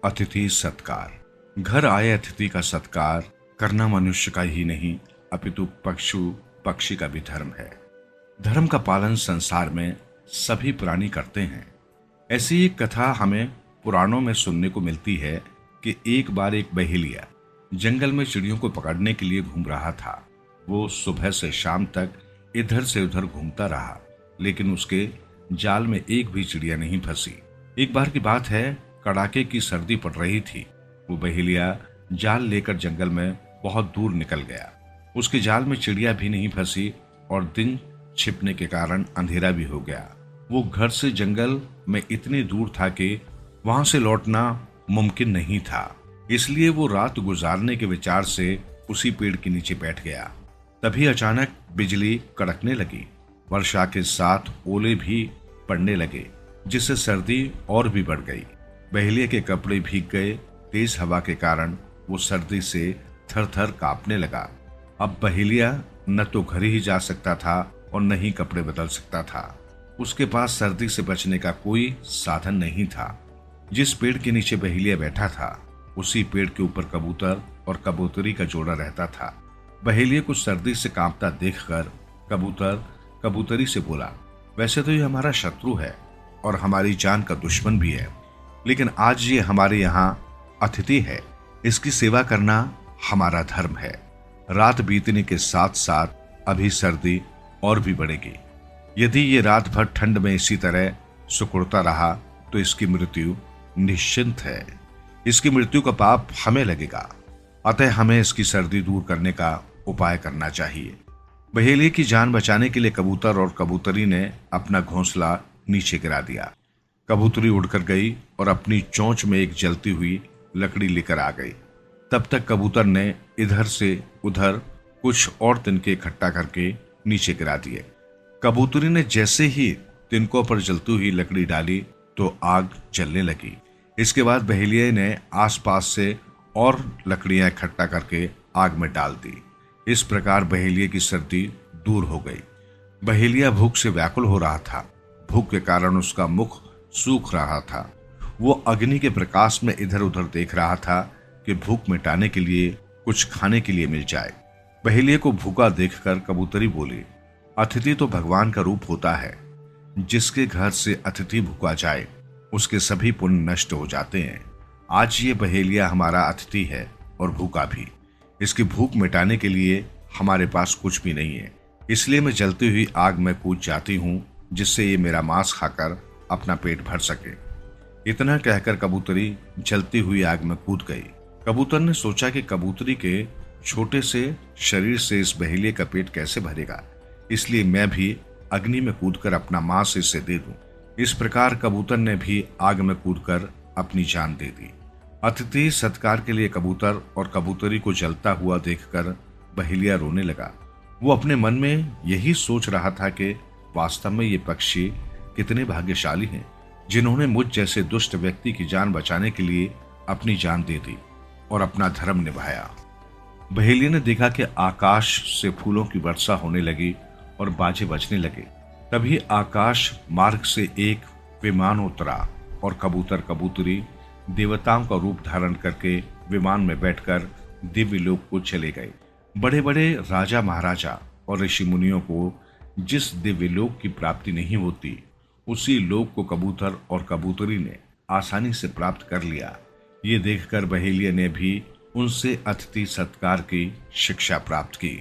अतिथि सत्कार। घर आए अतिथि का सत्कार करना मनुष्य का ही नहीं अपितु पशु पक्षी का भी धर्म है। धर्म का पालन संसार में सभी प्राणी करते हैं। ऐसी एक कथा हमें पुराणों में सुनने को मिलती है कि एक बार एक बहेलिया जंगल में चिड़ियों को पकड़ने के लिए घूम रहा था। वो सुबह से शाम तक इधर से उधर घूमता रहा, लेकिन उसके जाल में एक भी चिड़िया नहीं फंसी। एक बार की बात है, कड़ाके की सर्दी पड़ रही थी। वो बहेलिया जाल लेकर जंगल में बहुत दूर निकल गया। उसके जाल में चिड़िया भी नहीं फंसी और दिन छिपने के कारण अंधेरा भी हो गया। वो घर से जंगल में इतनी दूर था कि वहां से लौटना मुमकिन नहीं था। इसलिए वो रात गुजारने के विचार से उसी पेड़ के नीचे बैठ गया। तभी अचानक बिजली कड़कने लगी। वर्षा के साथ ओले भी पड़ने लगे, जिससे सर्दी और भी बढ़ गई। बहेलिया के कपड़े भीग गए। तेज हवा के कारण वो सर्दी से थर थर कांपने लगा। अब बहेलिया न तो घर ही जा सकता था और न ही कपड़े बदल सकता था। उसके पास सर्दी से बचने का कोई साधन नहीं था। जिस पेड़ के नीचे बहेलिया बैठा था, उसी पेड़ के ऊपर कबूतर और कबूतरी का जोड़ा रहता था। बहेलिया को सर्दी से कांपता देखकर कबूतर कबूतरी से बोला, वैसे तो ये हमारा शत्रु है और हमारी जान का दुश्मन भी है, लेकिन आज ये हमारे यहाँ अतिथि है। इसकी सेवा करना हमारा धर्म है। रात बीतने के साथ साथ अभी सर्दी और भी बढ़ेगी। यदि ये रात भर ठंड में इसी तरह सिकुड़ता रहा तो इसकी मृत्यु निश्चिंत है। इसकी मृत्यु का पाप हमें लगेगा, अतः हमें इसकी सर्दी दूर करने का उपाय करना चाहिए। बहेलिया की जान बचाने के लिए कबूतर और कबूतरी ने अपना घोंसला नीचे गिरा दिया। कबूतरी उड़कर गई और अपनी चोंच में एक जलती हुई लकड़ी लेकर आ गई। तब तक कबूतर ने इधर से उधर कुछ और तिनके इकट्ठा करके नीचे गिरा दिए। कबूतरी ने जैसे ही तिनकों पर जलती हुई लकड़ी डाली तो आग जलने लगी। इसके बाद बहेलिया ने आसपास से और लकड़ियां इकट्ठा करके आग में डाल दी। इस प्रकार बहेलिया की सर्दी दूर हो गई। बहेलिया भूख से व्याकुल हो रहा था। भूख के कारण उसका मुख सूख रहा था। वो अग्नि के प्रकाश में इधर उधर देख रहा था कि भूख मिटाने के लिए कुछ खाने के लिए मिल जाए। बहेलिया को भूखा देखकर कबूतरी बोली, अतिथि तो भगवान का रूप होता है। जिसके घर से अतिथि भूखा जाए उसके सभी पुण्य नष्ट हो जाते हैं। आज ये बहेलिया हमारा अतिथि है और भूखा भी। इसकी भूख मिटाने के लिए हमारे पास कुछ भी नहीं है, इसलिए मैं जलती हुई आग में कूद जाती हूँ, जिससे ये मेरा मांस खाकर अपना पेट भर सके। इतना कहकर कबूतरी जलती हुई आग में कूद गई। कबूतर ने सोचा कि कबूतरी के छोटे से शरीर से इस बहेलिया का पेट कैसे भरेगा, इसलिए मैं भी अग्नि में कूदकर अपना मांस इसे दे दूं। इस प्रकार कबूतर ने भी आग में कूदकर अपनी जान दे दी। अतिथि सत्कार के लिए कबूतर और कबूतरी को जलता हुआ देखकर बहेलिया रोने लगा। वो अपने मन में यही सोच रहा था कि वास्तव में ये पक्षी कितने भाग्यशाली हैं, जिन्होंने मुझ जैसे दुष्ट व्यक्ति की जान बचाने के लिए अपनी जान दे दी और अपना धर्म निभाया। बहेलिया ने देखा कि आकाश से फूलों की वर्षा होने लगी और बाजे बजने लगे। तभी आकाश मार्ग से एक विमान उतरा और कबूतर कबूतरी देवताओं का रूप धारण करके विमान में बैठकर दिव्य लोक को चले गए। बड़े बड़े राजा महाराजा और ऋषि मुनियों को जिस दिव्य लोक की प्राप्ति नहीं होती, उसी लोक को कबूतर और कबूतरी ने आसानी से प्राप्त कर लिया। ये देखकर बहेलिया ने भी उनसे अतिथि सत्कार की शिक्षा प्राप्त की।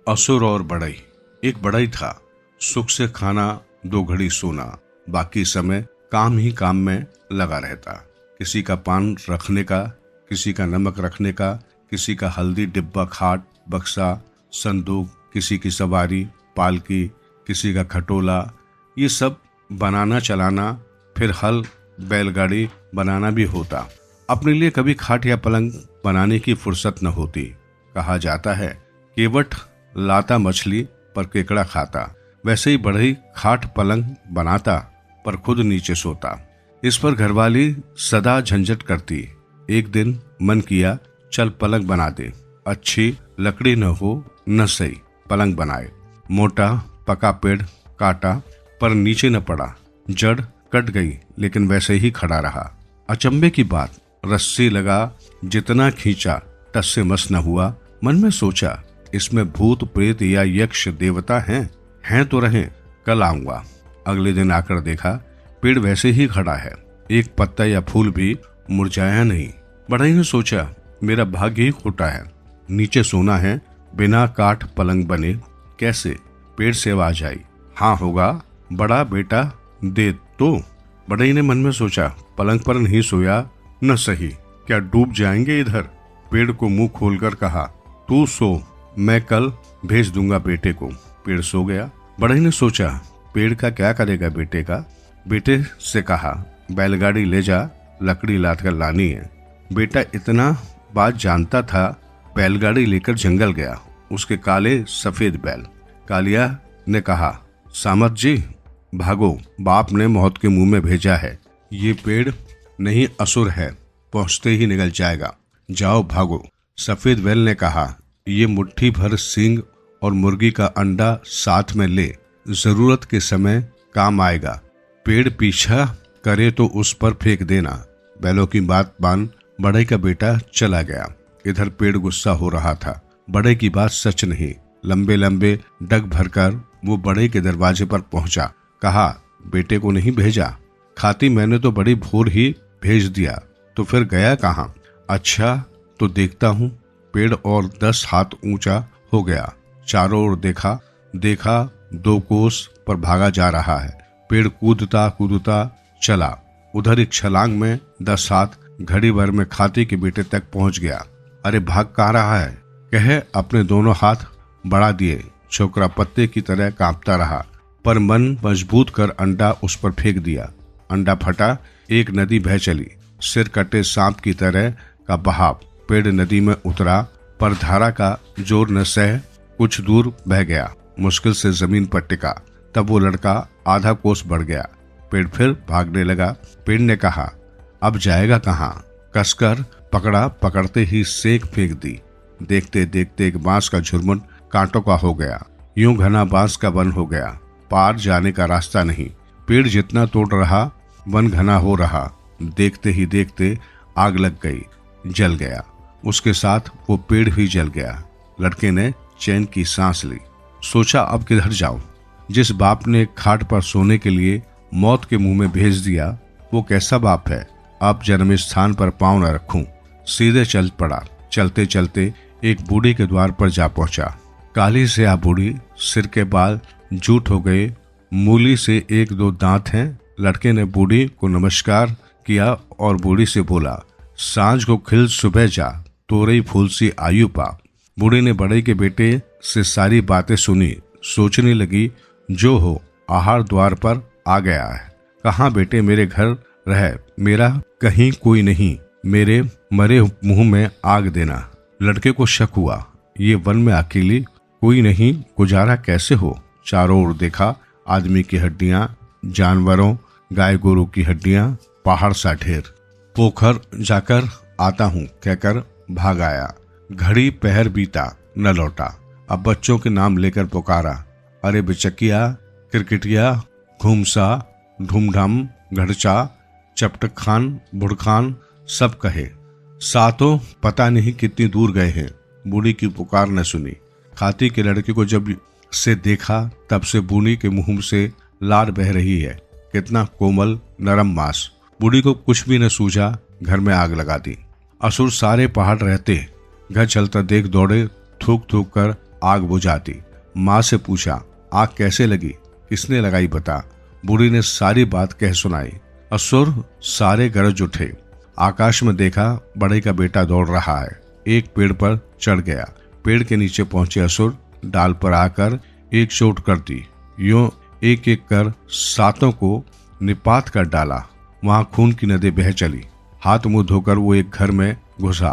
असुर और बढ़ई। एक बढ़ई था, सुख से खाना, 2 घड़ी सोना, बाकी समय काम ही काम में लगा रहता। किसी का पान रखने का, किसी का नमक रखने का, किसी का हल्दी डिब्बा, खाट, बक्सा, संदूक, किसी की सवारी, पालकी, किसी का खटोला, ये सब बनाना चलाना, फिर हल बैलगाड़ी बनाना भी होता। अपने लिए कभी खाट या पलंग बनाने की फुर्सत न होती। कहा जाता है, केवट लाता मछली पर केकड़ा खाता। वैसे ही बढ़ई खाट पलंग बनाता पर खुद नीचे सोता। इस पर घरवाली सदा झंझट करती। एक दिन मन किया, चल पलंग बना दे। अच्छी लकड़ी न हो न सही पलंग बनाए। मोटा पका पेड़ काटा पर नीचे न पड़ा, जड़ कट गई लेकिन वैसे ही खड़ा रहा। अचंभे की बात, रस्सी लगा जितना खींचा टस से मस न हुआ। मन में सोचा इसमें भूत प्रेत या यक्ष देवता हैं तो रहें, कल आऊंगा। अगले दिन आकर देखा पेड़ वैसे ही खड़ा है, एक पत्ता या फूल भी मुरझाया नहीं। बढ़ई ने सोचा मेरा भाग्य ही खोटा है, नीचे सोना है, बिना काठ पलंग बने कैसे? पेड़ से आवाज आई, हाँ होगा बड़ा बेटा दे तो। बढ़ई ने मन में सोचा पलंग पर नहीं सोया न सही, क्या डूब जाएंगे इधर? पेड़ को मुंह खोलकर कहा, तू सो, मैं कल भेज दूंगा बेटे को। पेड़ सो गया। बढ़ई ने सोचा पेड़ का क्या करेगा बेटे का? बेटे से कहा, बैलगाड़ी ले जा, लकड़ी लाद कर लानी है। बेटा इतना बात जानता था, बैलगाड़ी लेकर जंगल गया। उसके काले सफेद बैल। कालिया ने कहा, सामत जी भागो, बाप ने मौत के मुंह में भेजा है। ये पेड़ नहीं असुर है, पहुंचते ही निकल जाएगा, जाओ भागो। सफेद बैल ने कहा, ये मुट्ठी भर सींग और मुर्गी का अंडा साथ में ले, जरूरत के समय काम आएगा। पेड़ पीछा करे तो उस पर फेंक देना। बैलों की बात मान बड़े का बेटा चला गया। इधर पेड़ गुस्सा हो रहा था, बड़े की बात सच नहीं। लंबे लंबे डग भरकर वो बड़े के दरवाजे पर पहुंचा। कहा, बेटे को नहीं भेजा? खाती मैंने तो बड़ी भोर ही भेज दिया, तो फिर गया कहाँ? अच्छा तो देखता हूँ। पेड़ और 10 हाथ ऊंचा हो गया। चारों ओर देखा 2 कोस पर भागा जा रहा है। पेड़ कूदता कूदता चला। उधर एक छलांग में 10 हाथ घड़ी भर में खाती के बेटे तक पहुंच गया। अरे भाग कहाँ रहा है? कहे अपने दोनों हाथ बढ़ा दिए। छोकरा पत्ते की तरह कांपता रहा, पर मन मजबूत कर अंडा उस पर फेंक दिया। अंडा फटा, एक नदी बह चली। सिर कटे सांप की तरह का बहाव। पेड़ नदी में उतरा, पर धारा का जोर न सह कुछ दूर बह गया। मुश्किल से जमीन पर टिका। तब वो लड़का आधा कोस बढ़ गया। पेड़ फिर भागने लगा। पेड़ ने कहा, अब जाएगा कहाँ? कसकर पकड़ा, पकड़ते ही सेक फेंक दी। देखते देखते एक बांस का झुरमुन कांटों का हो गया। यूं घना बांस का वन हो गया, पार जाने का रास्ता नहीं। पेड़ जितना तोड़ रहा, वन घना हो रहा। देखते ही देखते आग लग गई, जल गया। उसके साथ वो पेड़ भी जल गया। लड़के ने चैन की सांस ली। सोचा अब किधर जाऊं? जिस बाप ने खाट पर सोने के लिए मौत के मुंह में भेज दिया, वो कैसा बाप है? अब जन्म स्थान पर पांव न रखूं। सीधे चल पड़ा। चलते चलते एक बूढ़ी के द्वार पर जा पहुंचा। काली से आ बूढ़ी, सिर के बाल जूट हो गए, मूली से 1-2 दांत हैं। लड़के ने बूढ़ी को नमस्कार किया और बूढ़ी से बोला, सांझ को खिल सुबह जा, तोरई फूल सी आयु पा। बूढ़ी ने बड़े के बेटे से सारी बातें सुनी। सोचने लगी, जो हो आहार द्वार पर आ गया है। कहाँ बेटे मेरे घर रहे, मेरा कहीं कोई नहीं, मेरे मरे मुंह में आग देना। लड़के को शक हुआ, ये वन में अकेली कोई नहीं, गुजारा कैसे हो? चारों ओर देखा, आदमी की हड्डियां, जानवरों गाय गोरू की हड्डियां, पहाड़ सा ढेर। पोखर जाकर आता हूँ कहकर भाग आया। घड़ी पहर बीता, न लौटा। अब बच्चों के नाम लेकर पुकारा, अरे बिचकिया, क्रिकेटिया, घूमसा, ढूमढाम, घड़चा, चपटक खान, बुढ़खान, सब कहे। सातों पता नहीं कितनी दूर गए हैं। बूढ़ी की पुकार न सुनी। खाती के लड़के को जब से देखा, तब से बूढ़ी के मुंह से लार बह रही है। कितना कोमल नरम मांस। बूढ़ी को कुछ भी न सूझा, घर में आग लगा दी। असुर सारे पहाड़ रहते, घर चलता देख दौड़े, थूक थूक कर आग बुझाती। माँ से पूछा, आग कैसे लगी, किसने लगाई बता। बूढ़ी ने सारी बात कह सुनाई। असुर सारे गरज उठे। आकाश में देखा, बड़े का बेटा दौड़ रहा है। एक पेड़ पर चढ़ गया। पेड़ के नीचे पहुंचे असुर डाल पर आकर एक चोट कर दी। यूं एक एक कर 7 को निपात कर डाला। वहां खून की नदी बह चली। हाथ मुंह धोकर वो एक घर में घुसा।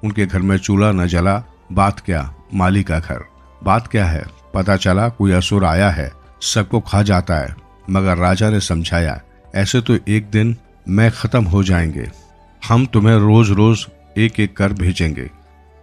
उनके घर में चूल्हा न जला। बात क्या? माली का घर। बात क्या है? पता चला कोई असुर आया है, सबको खा जाता है। मगर राजा ने समझाया, ऐसे तो एक दिन मैं खत्म हो जाएंगे, हम तुम्हें रोज रोज एक एक कर भेजेंगे।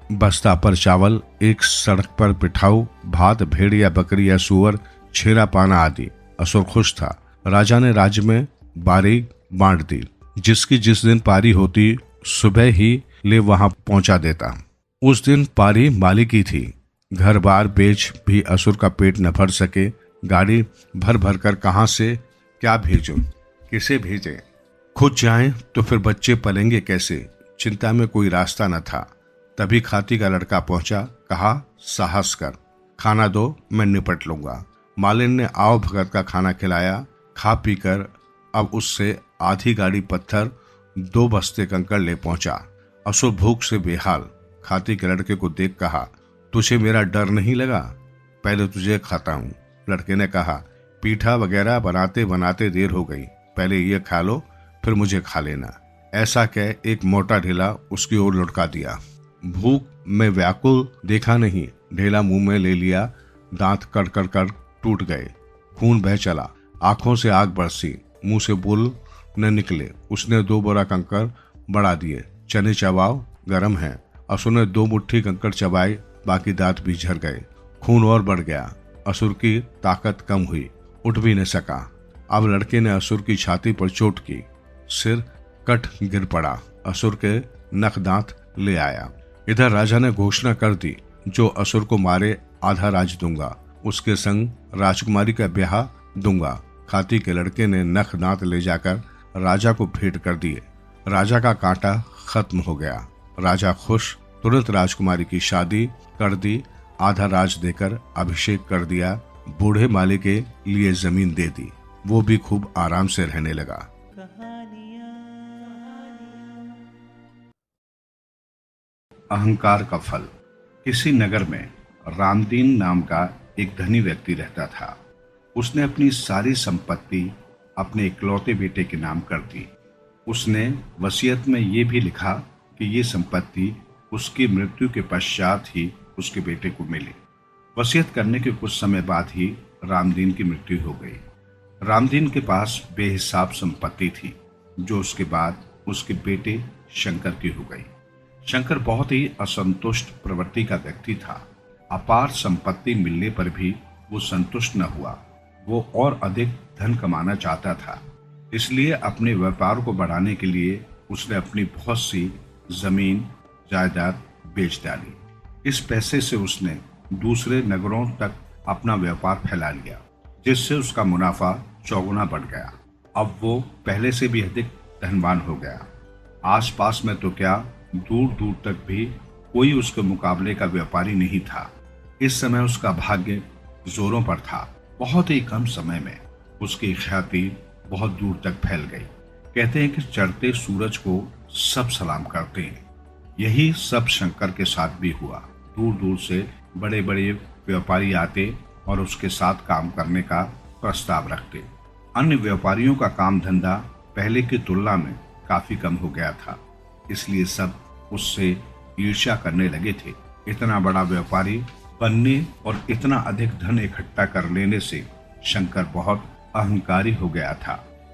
बस्ता पर चावल, एक सड़क पर पिठाऊ, भात, भेड़ या बकरी या सुअर, छेना पाना आदि। असुर खुश था। राजा ने राज्य में बारी बांट दी। जिसकी जिस दिन पारी होती सुबह ही ले वहां पहुंचा देता। उस दिन पारी माली की थी। घर बार बेच भी असुर का पेट न भर सके। गाड़ी भर भर कर कहां से क्या भेजूं, किसे भेजें? खुद जाएं तो फिर बच्चे पलेंगे कैसे? चिंता में कोई रास्ता न था। तभी खाती का लड़का पहुंचा। कहा, साहस कर, खाना दो, मैं निपट लूंगा। मालिन ने आओ भगत का खाना खिलाया। खा पी कर अब उससे आधी गाड़ी पत्थर, 2 बस्ते कंकड़ ले पहुंचा। असुर भूख से बेहाल खाती के लड़के को देख कहा, तुझे मेरा डर नहीं लगा? पहले तुझे खाता हूं। लड़के ने कहा, पीठा वगैरह बनाते बनाते देर हो गई, पहले ये खा लो, फिर मुझे खा लेना। ऐसा कह एक मोटा ढेला उसकी ओर लुढ़का दिया। भूख में व्याकुल देखा नहीं, ढेला मुंह में ले लिया। दांत कड़ कर टूट गए। खून बह चला। आंखों से आग बरसी। मुंह से बोल न निकले। उसने 2 बोरा कंकड़ बढ़ा दिए। चने चबाओ, गरम है। असुर ने 2 मुट्ठी कंकड़ चबाए, बाकी दांत भी झड़ गए। खून और बढ़ गया। असुर की ताकत कम हुई, उठ भी न सका। अब लड़के ने असुर की छाती पर चोट की। सिर कट गिर पड़ा। असुर के नख दांत ले आया। इधर राजा ने घोषणा कर दी, जो असुर को मारे आधा राज दूंगा, उसके संग राजकुमारी का ब्याह दूंगा। खाती के लड़के ने नख दांत ले जाकर राजा को भेंट कर दिए। राजा का कांटा खत्म हो गया। राजा खुश, तुरंत राजकुमारी की शादी कर दी। आधा राज देकर अभिषेक कर दिया। बूढ़े माली के लिए जमीन दे दी। वो भी खूब आराम से रहने लगा। अहंकार का फल। किसी नगर में रामदीन नाम का एक धनी व्यक्ति रहता था। उसने अपनी सारी संपत्ति अपने इकलौते बेटे के नाम कर दी। उसने वसीयत में ये भी लिखा कि ये संपत्ति उसकी मृत्यु के पश्चात ही उसके बेटे को मिले। वसीयत करने के कुछ समय बाद ही रामदीन की मृत्यु हो गई। रामदीन के पास बेहिसाब संपत्ति थी, जो उसके बाद उसके बेटे शंकर की हो गई। शंकर बहुत ही असंतुष्ट प्रवृत्ति का व्यक्ति था। अपार संपत्ति मिलने पर भी वो संतुष्ट न हुआ। वो और अधिक धन कमाना चाहता था। इसलिए अपने व्यापार को बढ़ाने के लिए उसने अपनी बहुत सी जमीन जायदाद बेच डाली। इस पैसे से उसने दूसरे नगरों तक अपना व्यापार फैला लिया, जिससे उसका मुनाफा चौगुना बढ़ गया। अब वो पहले से भी अधिक धनवान हो गया। आसपास में तो क्या, दूर दूर तक भी कोई उसके मुकाबले का व्यापारी नहीं था। इस समय उसका भाग्य जोरों पर था। बहुत ही कम समय में उसकी ख्याति बहुत दूर तक फैल गई। कहते हैं कि चढ़ते सूरज को सब सलाम करते हैं। यही सब शंकर के साथ भी हुआ। दूर दूर से बड़े बड़े व्यापारी आते और उसके साथ काम करने का प्रस्ताव रखते। अन्य व्यापारियों का काम धंधा पहले की तुलना में काफी कम हो गया था, इसलिए सब उससे ईर्ष्या करने लगे थे। इतना बड़ा व्यापारी बनने और इतना अधिक धन इकट्ठा कर लेने से शंकर बहुत अहंकारी हो गया था।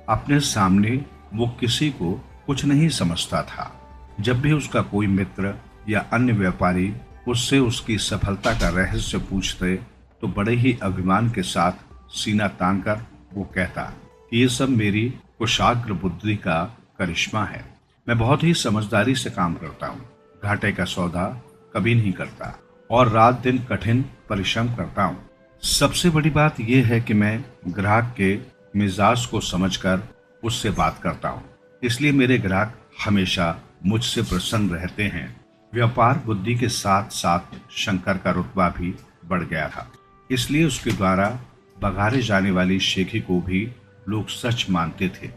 अपने सामने वो किसी को कुछ नहीं समझता था। जब भी उसका कोई मित्र या अन्य व्यापारी उससे उसकी सफलता का रहस्य पूछते तो बड़े ही अभिमान के साथ सीना तानकर वो कहता कि ये सब मेरी कुशाग्र बुद्धि का करिश्मा है। मैं बहुत ही समझदारी से काम करता हूँ, घाटे का सौदा कभी नहीं करता और रात दिन कठिन परिश्रम करता हूँ। सबसे बड़ी बात यह है कि मैं ग्राहक के मिजाज को समझकर उससे बात करता हूँ, इसलिए मेरे ग्राहक हमेशा मुझसे प्रसन्न रहते हैं। व्यापार बुद्धि के साथ साथ शंकर का रुतबा भी बढ़ गया था, इसलिए उसके द्वारा बघारे जाने वाली शेखी को भी लोग सच मानते थे।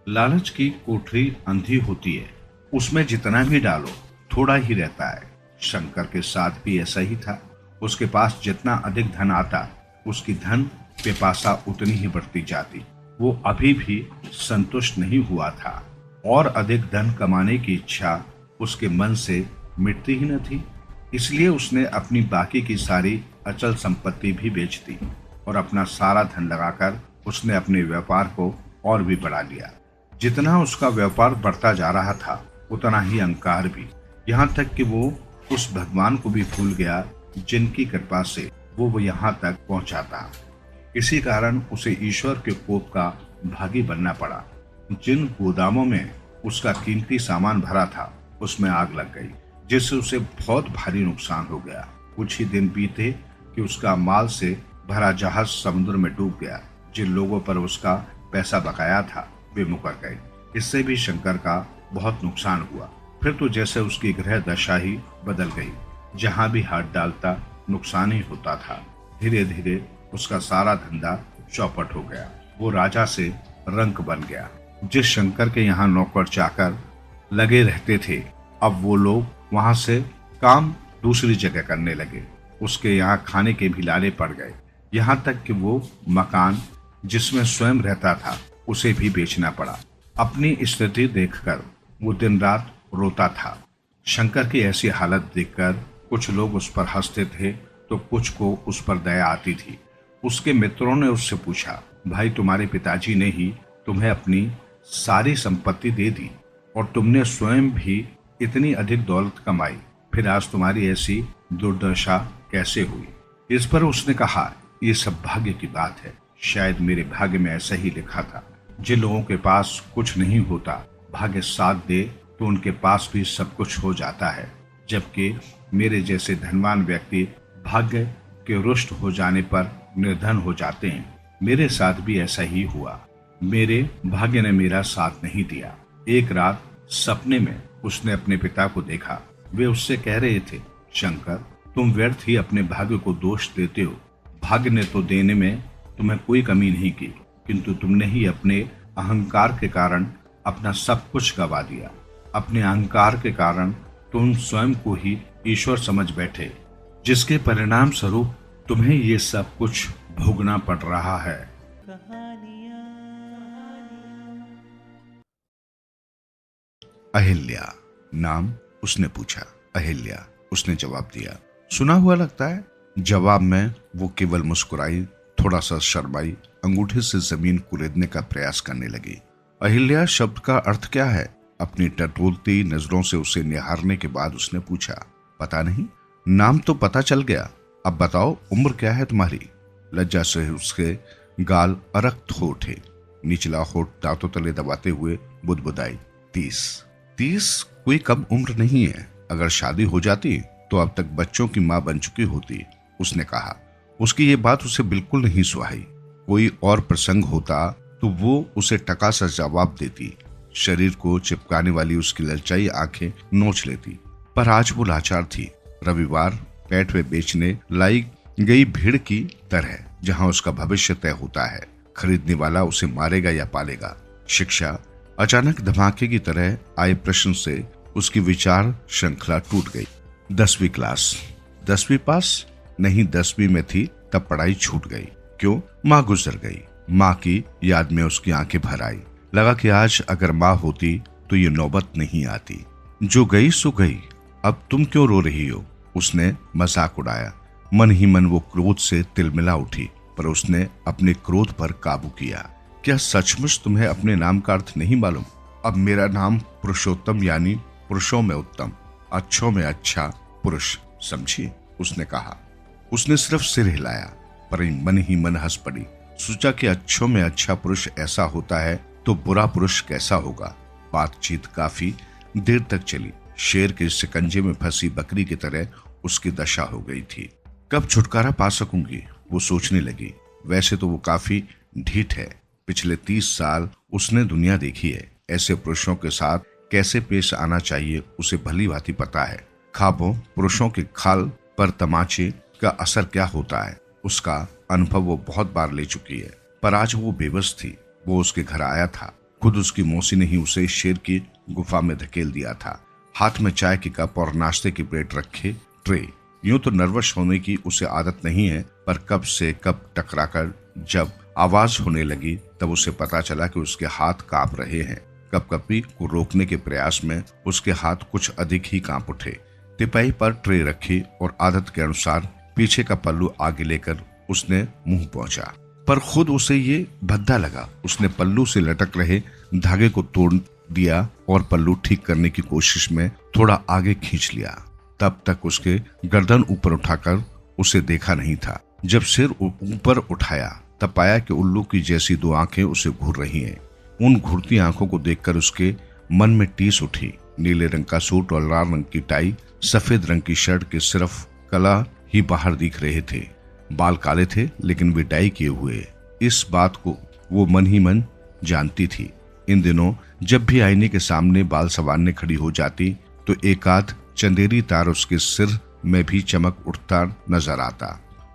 लालच की कोठरी अंधी होती है, उसमें जितना भी डालो थोड़ा ही रहता है। शंकर के साथ भी ऐसा ही था। उसके पास जितना अधिक धन आता, उसकी धन पिपासा उतनी ही बढ़ती जाती। वो अभी भी संतुष्ट नहीं हुआ था और अधिक धन कमाने की इच्छा उसके मन से मिटती ही न थी। इसलिए उसने अपनी बाकी की सारी अचल संपत्ति भी बेच दी और अपना सारा धन लगाकर उसने अपने व्यापार को और भी बढ़ा लिया। जितना उसका व्यापार बढ़ता जा रहा था, उतना ही अहंकार भी, यहाँ तक कि वो उस भगवान को भी भूल गया जिनकी कृपा से वो यहाँ तक पहुंचा था। इसी कारण उसे ईश्वर के कोप का भागी बनना पड़ा। जिन गोदामों में उसका कीमती सामान भरा था उसमें आग लग गई, जिससे उसे बहुत भारी नुकसान हो गया। कुछ ही दिन बीते कि उसका माल से भरा जहाज समुद्र में डूब गया। जिन लोगों पर उसका पैसा बकाया था वे मुकर गए। इससे भी शंकर का बहुत नुकसान हुआ। फिर तो जैसे उसकी ग्रह दशा ही बदल गई, जहां भी हाथ डालता नुकसान ही होता था। धीरे धीरे उसका सारा धंधा चौपट हो गया। वो राजा से रंक बन गया। जिस शंकर के यहाँ नौकर चाकर लगे रहते थे, अब वो लोग वहां से काम दूसरी जगह करने लगे। उसके यहाँ खाने के भी लाले पड़ गए, यहाँ तक कि वो मकान जिसमें स्वयं रहता था उसे भी बेचना पड़ा। अपनी स्थिति देखकर वो दिन रात रोता था। शंकर की ऐसी हालत देखकर कुछ लोग उस पर हंसते थे तो कुछ को उस पर दया आती थी। उसके मित्रों ने उससे पूछा, भाई तुम्हारे पिताजी ने ही तुम्हें अपनी सारी संपत्ति दे दी और तुमने स्वयं भी इतनी अधिक दौलत कमाई, फिर आज तुम्हारी ऐसी दुर्दशा कैसे हुई? इस पर उसने कहा, ये सब भाग्य की बात है। शायद मेरे भाग्य में ऐसा ही लिखा था। जिन लोगों के पास कुछ नहीं होता, भाग्य साथ दे तो उनके पास भी सब कुछ हो जाता है, जबकि मेरे जैसे धनवान व्यक्ति भाग्य के रुष्ट हो जाने पर निर्धन हो जाते हैं। मेरे साथ भी ऐसा ही हुआ। मेरे भाग्य ने मेरा साथ नहीं दिया। एक रात सपने में उसने अपने पिता को देखा। वे उससे कह रहे थे, शंकर तुम व्यर्थ ही अपने भाग्य को दोष देते हो। भाग्य ने तो देने में तुम्हें कोई कमी नहीं की, किंतु तुमने ही अपने अहंकार के कारण अपना सब कुछ गवा दिया। अपने अहंकार के कारण तुम स्वयं को ही ईश्वर समझ बैठे, जिसके परिणाम स्वरूप तुम्हें ये सब कुछ भोगना पड़ रहा है। अहिल्या नाम उसने पूछा। अहिल्या उसने जवाब दिया। सुना हुआ लगता है। जवाब में वो केवल मुस्कुराई, थोड़ा सा शर्माई, अंगूठे से जमीन कुरेदने का प्रयास करने लगी। अहिल्या शब्द का अर्थ क्या है? अपनी टटोलती नजरों से उसे निहारने के बाद उसने पूछा। पता नहीं, नाम तो पता चल गया, अब बताओ उम्र क्या है तुम्हारी? लज्जा से उसके गाल अरक्त हो उठे। निचला होठ दांतों तले दबाते हुए बुदबुदाई। 30 कोई कम उम्र नहीं है। अगर शादी हो जाती तो अब तक बच्चों की माँ बन चुकी होती, उसने कहा। उसकी ये बात उसे बिल्कुल नहीं सुहाई। कोई और प्रसंग होता तो वो उसे टका सा जवाब देती, शरीर को चिपकाने वाली उसकी ललचाई आंखें नोच लेती। पर आज वो लाचार थी। रविवार पेट में बेचने लाई गई भीड़ की तरह, जहां उसका भविष्य तय होता है। खरीदने वाला उसे मारेगा या पालेगा। शिक्षा अचानक धमाके की तरह आए प्रश्न से उसकी विचार श्रृंखला टूट गई। 10वीं क्लास। 10वीं पास नहीं, 10वीं में थी तब पढ़ाई छूट गई। क्यों? माँ गुजर गई। माँ की याद में उसकी आंखें भर आई। लगा कि आज अगर माँ होती तो ये नौबत नहीं आती। जो गई सो गई, अब तुम क्यों रो रही हो? उसने मजाक उड़ाया। मन ही मन वो क्रोध से तिलमिला उठी, पर उसने अपने क्रोध पर काबू किया। क्या सचमुच तुम्हें अपने नाम का अर्थ नहीं मालूम? अब मेरा नाम पुरुषोत्तम यानी पुरुषों में उत्तम, अच्छों में अच्छा पुरुष, समझी? उसने कहा। उसने सिर्फ सिर हिलाया, पर मन ही मन हंस पड़ी। सोचा कि अच्छों में अच्छा पुरुष ऐसा होता है तो बुरा पुरुष कैसा होगा। बातचीत काफी देर तक चली। शेर के शिकंजे में फंसी बकरी की तरह उसकी दशा हो गई थी। कब छुटकारा पा सकूंगी, वो सोचने लगी। वैसे तो वो काफी ढीठ है। पिछले 30 साल उसने दुनिया देखी है। ऐसे पुरुषों के साथ कैसे पेश आना चाहिए उसे भली भांति पता है। ख्वाबों पुरुषों के खाल पर तमाचे का असर क्या होता है, उसका अनुभव वो बहुत बार ले चुकी है। पर आज वो बेबस थी। वो उसके घर आया था। खुद उसकी मौसी ने ही उसे शेर की गुफा में धकेल दिया था। हाथ में चाय की कप और नाश्ते की प्लेट रखे ट्रे। यूं तो नर्वस होने की उसे आदत नहीं है, पर कब से कब टकराकर जब आवाज होने लगी तब उसे पता चला कि उसके हाथ कांप रहे हैं। कपकपी को रोकने के प्रयास में उसके हाथ कुछ अधिक ही कांप उठे। तिपाही पर ट्रे रखी और आदत के अनुसार पीछे का पल्लू आगे लेकर उसने मुंह पहुंचा, पर खुद उसे ये भद्दा लगा। उसने पल्लू से लटक रहे धागे को तोड़ दिया और पल्लू ठीक करने की कोशिश में थोड़ा आगे खींच लिया। तब तक उसके गर्दन ऊपर उठाकर उसे देखा नहीं था। जब सिर ऊपर उठाया तब पाया कि उल्लू की जैसी दो आंखें उसे घूर रही हैं। उन घूरती आंखों को देखकर उसके मन में टीस उठी। नीले रंग का सूट और लाल रंग की टाई, सफेद रंग की शर्ट के सिर्फ कला ही बाहर दिख रहे थे। बाल काले थे लेकिन वे डाई किए हुए। इस बात को वो मन ही मन जानती थी। इन दिनों जब भी आईने के सामने बाल संवारने खड़ी हो जाती तो एक आध चंदेरी तार उसके सिर में भी चमक उठता नजर आता।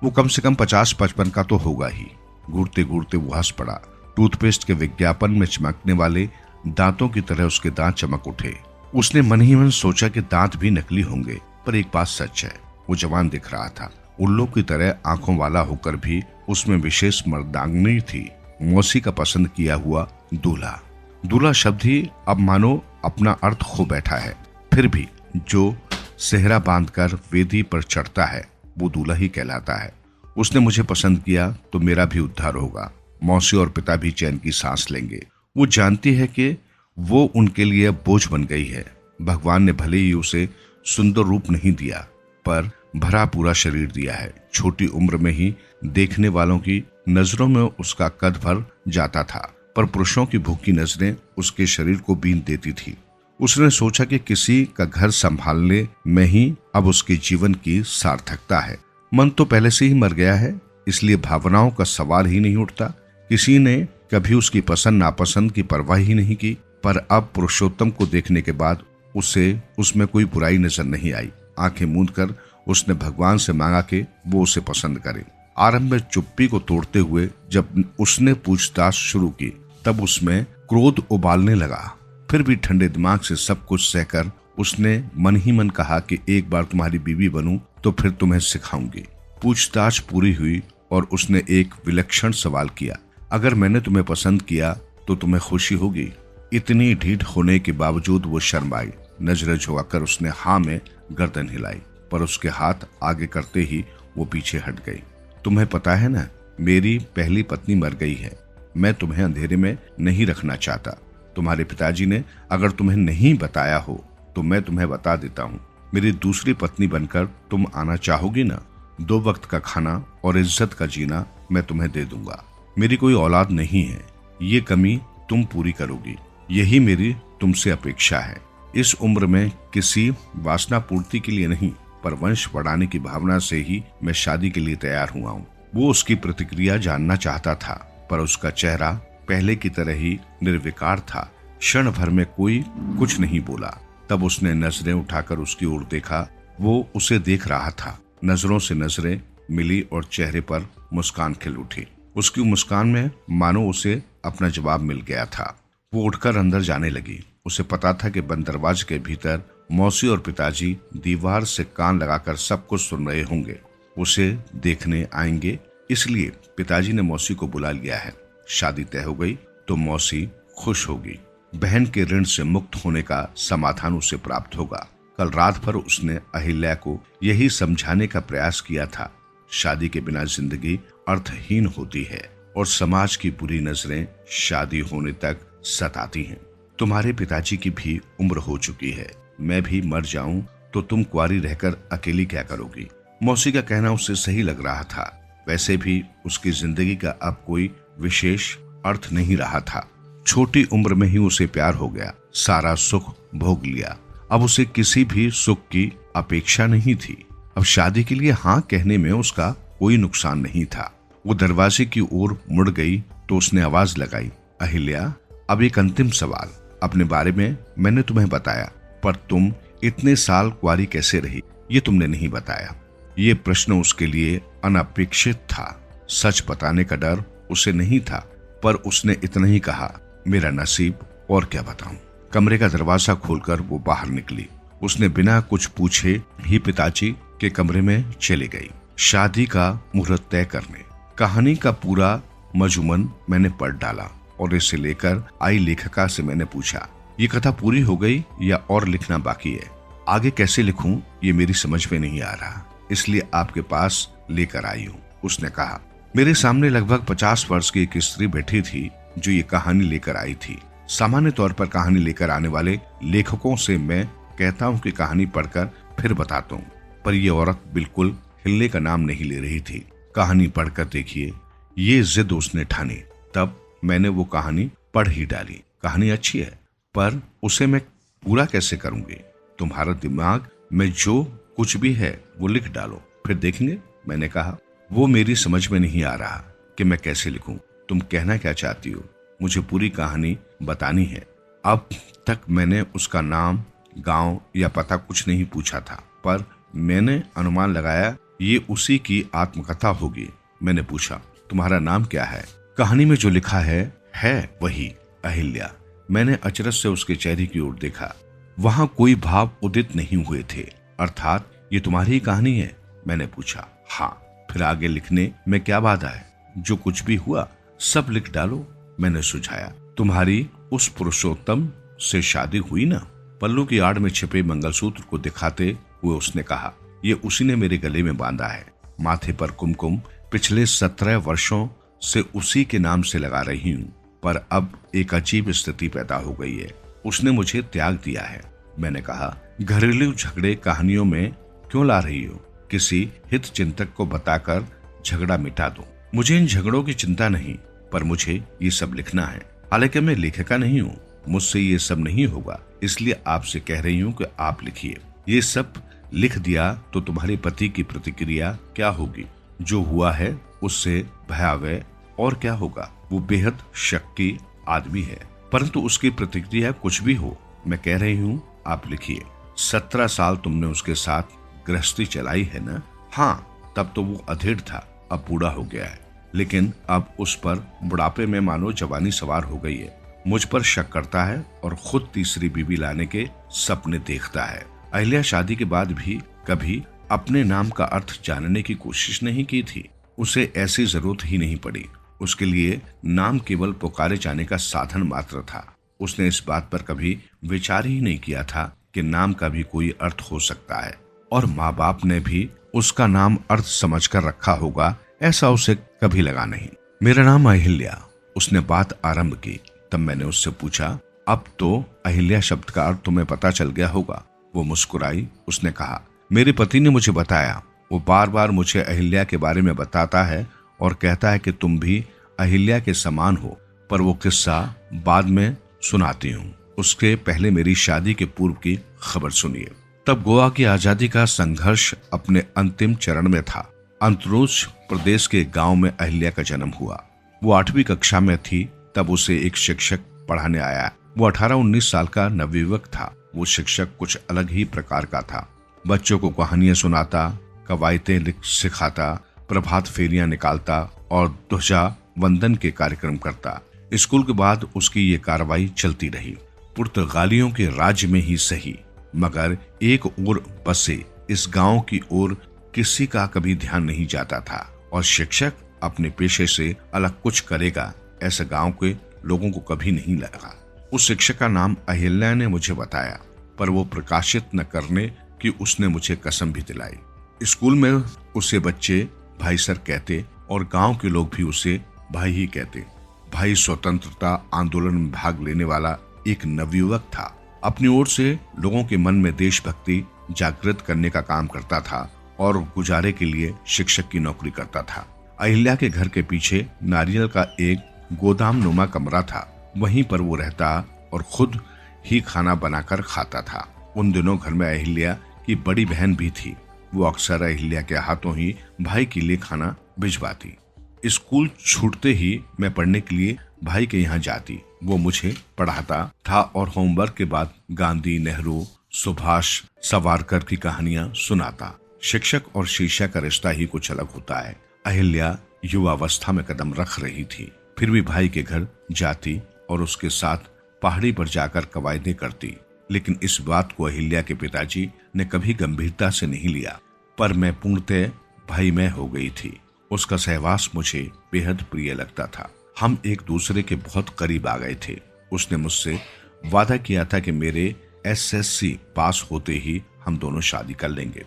वो कम से कम 50-55 का तो होगा ही। घूरते घूरते वो हंस पड़ा। टूथपेस्ट के विज्ञापन में चमकने वाले दांतों की तरह उसके दांत चमक उठे। उसने मन ही मन सोचा कि दांत भी नकली होंगे, पर एक बात सच है, वो जवान दिख रहा था। उल्लू की तरह आंखों वाला होकर भी उसमें विशेष मर्दांगनी थी। मौसी का पसंद किया हुआ दूल्हा। दूल्हा शब्द ही अब मानो अपना अर्थ खो बैठा है। फिर भी जो सेहरा बांधकर वेदी पर चढ़ता है वो दूल्हा ही कहलाता है। उसने मुझे पसंद किया तो मेरा भी उद्धार होगा। मौसी और पिता भी चैन की सांस लेंगे। वो जानती है कि वो उनके लिए बोझ बन गई है। भगवान ने भले ही उसे सुंदर रूप नहीं दिया पर भरा पूरा शरीर दिया है। छोटी उम्र में ही देखने वालों की नजरों में उसका कद भर जाता था, पर पुरुषों की भूखी नजरें उसके शरीर को बीन देती थी। उसने सोचा कि किसी का घर संभालने में ही अब उसके जीवन की सार्थकता है। मन तो पहले से ही मर गया है, इसलिए भावनाओं का सवाल ही नहीं उठता। किसी ने कभी उसकी पसंद नापसंद की परवाह ही नहीं की, पर अब पुरुषोत्तम को देखने के बाद उसे उसमें कोई बुराई नजर नहीं आई। आंखें मूंद कर उसने भगवान से मांगा कि वो उसे पसंद करे। आरंभ में चुप्पी को तोड़ते हुए जब उसने पूछताछ शुरू की तब उसमें क्रोध उबालने लगा। फिर भी ठंडे दिमाग से सब कुछ सहकर उसने मन ही मन कहा कि एक बार तुम्हारी बीवी बनूं तो फिर तुम्हें सिखाऊंगी। पूछताछ पूरी हुई और उसने एक विलक्षण सवाल किया, अगर मैंने तुम्हें पसंद किया तो तुम्हें खुशी होगी? इतनी ढीठ होने के बावजूद वो शर्म आई। नजरें झुकाकर उसने हाँ में गर्दन हिलाई, पर उसके हाथ आगे करते ही वो पीछे हट गई। तुम्हें पता है ना, मेरी पहली पत्नी मर गई है। मैं तुम्हें अंधेरे में नहीं रखना चाहता। तुम्हारे पिताजी ने अगर तुम्हें नहीं बताया हो तो मैं तुम्हें बता देता हूँ। मेरी दूसरी पत्नी बनकर तुम आना चाहोगी ना? 2 वक्त का खाना और इज्जत का जीना मैं तुम्हें दे दूंगा। मेरी कोई औलाद नहीं है, ये कमी तुम पूरी करोगी, यही मेरी तुमसे अपेक्षा है। इस उम्र में किसी वासना पूर्ति के लिए नहीं, पर वंश बढ़ाने की भावना से ही मैं शादी के लिए तैयार हुआ हूँ। वो उसकी प्रतिक्रिया जानना चाहता था, पर उसका चेहरा पहले की तरह ही निर्विकार था। क्षण भर में कोई कुछ नहीं बोला। तब उसने नजरें उठाकर उसकी ओर देखा। वो उसे देख रहा था। नजरों से नजरें मिली और चेहरे पर मुस्कान खिल उठी। उसकी मुस्कान में मानो उसे अपना जवाब मिल गया था। वो उठकर अंदर जाने लगी। उसे पता था कि बंद दरवाजे के भीतर मौसी और पिताजी दीवार से कान लगाकर सब कुछ सुन रहे होंगे। उसे देखने आएंगे, इसलिए पिताजी ने मौसी को बुला लिया है। शादी तय हो गई तो मौसी खुश होगी। बहन के ऋण से मुक्त होने का समाधान उसे प्राप्त होगा। कल रात भर उसने अहिल्या को यही समझाने का प्रयास किया था। शादी के बिना जिंदगी अर्थहीन होती है और समाज की बुरी नजरें शादी होने तक सताती हैं। तुम्हारे पिताजी की भी उम्र हो चुकी है। मैं भी मर जाऊं तो तुम कुंवारी रहकर अकेली क्या करोगी? मौसी का कहना उसे सही लग रहा था। वैसे भी उसकी जिंदगी का अब कोई विशेष अर्थ नहीं रहा था। छोटी उम्र में ही उसे प्यार हो गया, सारा सुख भोग लिया। अब उसे किसी भी सुख की अपेक्षा नहीं थी। अब शादी के लिए हाँ कहने में उसका कोई नुकसान नहीं था। वो दरवाजे की ओर मुड़ गई तो उसने आवाज लगाई, अहिल्या, अब एक अंतिम सवाल। अपने बारे में मैंने तुम्हें बताया, पर तुम इतने साल कुंवारी कैसे रही ये तुमने नहीं बताया। ये प्रश्न उसके लिए अनपेक्षित था। सच बताने का डर उसे नहीं था, पर उसने इतना ही कहा, मेरा नसीब, और क्या बताऊं। कमरे का दरवाजा खोलकर वो बाहर निकली। उसने बिना कुछ पूछे ही पिताजी के कमरे में चली गई, शादी का मुहूर्त तय करने। कहानी का पूरा मजमून मैंने पढ़ डाला और इसे लेकर आई लेखिका से मैंने पूछा, ये कथा पूरी हो गई या और लिखना बाकी है? आगे कैसे लिखूं ये मेरी समझ में नहीं आ रहा, इसलिए आपके पास लेकर आई हूँ, उसने कहा। मेरे सामने लगभग 50 वर्ष की एक स्त्री बैठी थी जो ये कहानी लेकर आई थी। सामान्य तौर पर कहानी लेकर आने वाले लेखकों से मैं कहता हूँ कि कहानी पढ़कर फिर बताता हूँ। पर ये औरत बिल्कुल हिलने का नाम नहीं ले रही थी। कहानी पढ़कर देखिए, ये जिद उसने ठानी। तब मैंने वो कहानी पढ़ ही डाली। कहानी अच्छी है, पर उसे मैं पूरा कैसे करूंगी? तुम्हारा दिमाग में जो कुछ भी है वो लिख डालो, फिर देखेंगे। मैंने कहा, वो मेरी समझ में नहीं आ रहा कि मैं कैसे लिखूं। तुम कहना क्या चाहती हो? मुझे पूरी कहानी बतानी है। अब तक मैंने उसका नाम, गांव या पता कुछ नहीं पूछा था, पर मैंने अनुमान लगाया ये उसी की आत्मकथा होगी। मैंने पूछा, तुम्हारा नाम क्या है? कहानी में जो लिखा है वही, अहिल्या। मैंने अचरज से उसके चेहरे की ओर देखा। वहां कोई भाव उदित नहीं हुए थे। अर्थात ये तुम्हारी ही कहानी है? मैंने पूछा। हाँ। फिर आगे लिखने में क्या बाधा है? जो कुछ भी हुआ सब लिख डालो, मैंने सुझाया। तुम्हारी उस पुरुषोत्तम से शादी हुई ना? पल्लू की आड़ में छिपे मंगलसूत्र को दिखाते हुए उसने कहा, ये उसी ने मेरे गले में बांधा है। माथे पर कुमकुम पिछले 17 वर्षों से उसी के नाम से लगा रही हूँ, पर अब एक अजीब स्थिति पैदा हो गई है। उसने मुझे त्याग दिया है। मैंने कहा, घरेलू झगड़े कहानियों में क्यों ला रही हो? किसी हित चिंतक को बताकर झगड़ा मिटा दो। मुझे इन झगड़ों की चिंता नहीं, पर मुझे ये सब लिखना है। हालांकि मैं लेखिका नहीं हूँ, मुझसे ये सब नहीं होगा, इसलिए आपसे कह रही हूँ कि आप लिखिए। ये सब लिख दिया तो तुम्हारे पति की प्रतिक्रिया क्या होगी? जो हुआ है उससे भयावह और क्या होगा? वो बेहद शक्की आदमी है, परंतु उसकी प्रतिक्रिया कुछ भी हो, मैं कह रही हूँ आप लिखिए। 17 साल तुमने उसके साथ गृहस्थी चलाई है ना? हाँ, तब तो वो अधेड़ था, अब बूढ़ा हो गया है, लेकिन अब उस पर बुढ़ापे में मानो जवानी सवार हो गई है। मुझ पर शक करता है और खुद तीसरी बीवी लाने के सपने देखता है। अहिल्या शादी के बाद भी कभी अपने नाम का अर्थ जानने की कोशिश नहीं की थी। उसे ऐसी जरूरत ही नहीं पड़ी। उसके लिए नाम केवल पुकारे जाने का साधन मात्र था। उसने इस बात पर कभी विचार ही नहीं किया था कि नाम का भी कोई अर्थ हो सकता है, और माँ बाप ने भी उसका नाम अर्थ समझकर रखा होगा, ऐसा उसे कभी लगा नहीं। मेरा नाम अहिल्या, उसने बात आरंभ की। तब मैंने उससे पूछा, अब तो अहिल्या शब्द का अर्थ तुम्हें पता चल गया होगा। वो मुस्कुराई। उसने कहा, मेरे पति ने मुझे बताया। वो बार बार मुझे अहिल्या के बारे में बताता है और कहता है कि तुम भी अहिल्या के समान हो, पर वो किस्सा बाद में सुनाती हूँ। उसके पहले मेरी शादी के पूर्व की खबर सुनिए। तब गोवा की आजादी का संघर्ष अपने अंतिम चरण में था। अंतरोज प्रदेश के गांव में अहिल्या का जन्म हुआ। वो 8वीं कक्षा में थी तब उसे एक शिक्षक पढ़ाने आया। वो 18-19 साल का नवयुवक था। वो शिक्षक कुछ अलग ही प्रकार का था। बच्चों को कहानियां सुनाता, कवायतें सिखाता, प्रभात फेरियां निकालता और ध्वजा वंदन के कार्यक्रम करता। स्कूल के बाद उसकी ये कार्रवाई चलती रही, पुर्तगालियों के राज्य में ही सही, मगर एक ओर बसे इस गांव की ओर किसी का कभी ध्यान नहीं जाता था। और शिक्षक अपने पेशे से अलग कुछ करेगा, ऐसा गांव के लोगों को कभी नहीं लगा। उस शिक्षक का नाम अहिल्या ने मुझे बताया, पर वो प्रकाशित न करने की उसने मुझे कसम भी दिलाई। स्कूल में उसे बच्चे भाई सर कहते और गांव के लोग भी उसे भाई ही कहते। भाई स्वतंत्रता आंदोलन में भाग लेने वाला एक नवयुवक था। अपनी ओर से लोगों के मन में देशभक्ति जागृत करने का काम करता था और गुजारे के लिए शिक्षक की नौकरी करता था। अहिल्या के घर के पीछे नारियल का एक गोदाम नुमा कमरा था। वहीं पर वो रहता और खुद ही खाना बनाकर खाता था। उन दिनों घर में अहिल्या की बड़ी बहन भी थी। वो अक्सर अहिल्या के हाथों ही भाई के लिए खाना भिजवाती। स्कूल छूटते ही मैं पढ़ने के लिए भाई के यहाँ जाती। वो मुझे पढ़ाता था और होमवर्क के बाद गांधी, नेहरू, सुभाष, सावरकर की कहानियां सुनाता। शिक्षक और शिष्या का रिश्ता ही कुछ अलग होता है। अहिल्या युवावस्था में कदम रख रही थी, फिर भी भाई के घर जाती और उसके साथ पहाड़ी पर जाकर कवायदें करती। लेकिन इस बात को अहिल्या के पिताजी ने कभी गंभीरता से नहीं लिया। पर मैं पूर्णतः भयमय हो गई थी। उसका सहवास मुझे बेहद प्रिय लगता था। हम एक दूसरे के बहुत करीब आ गए थे। उसने मुझसे वादा किया था कि मेरे SSC पास होते ही हम दोनों शादी कर लेंगे।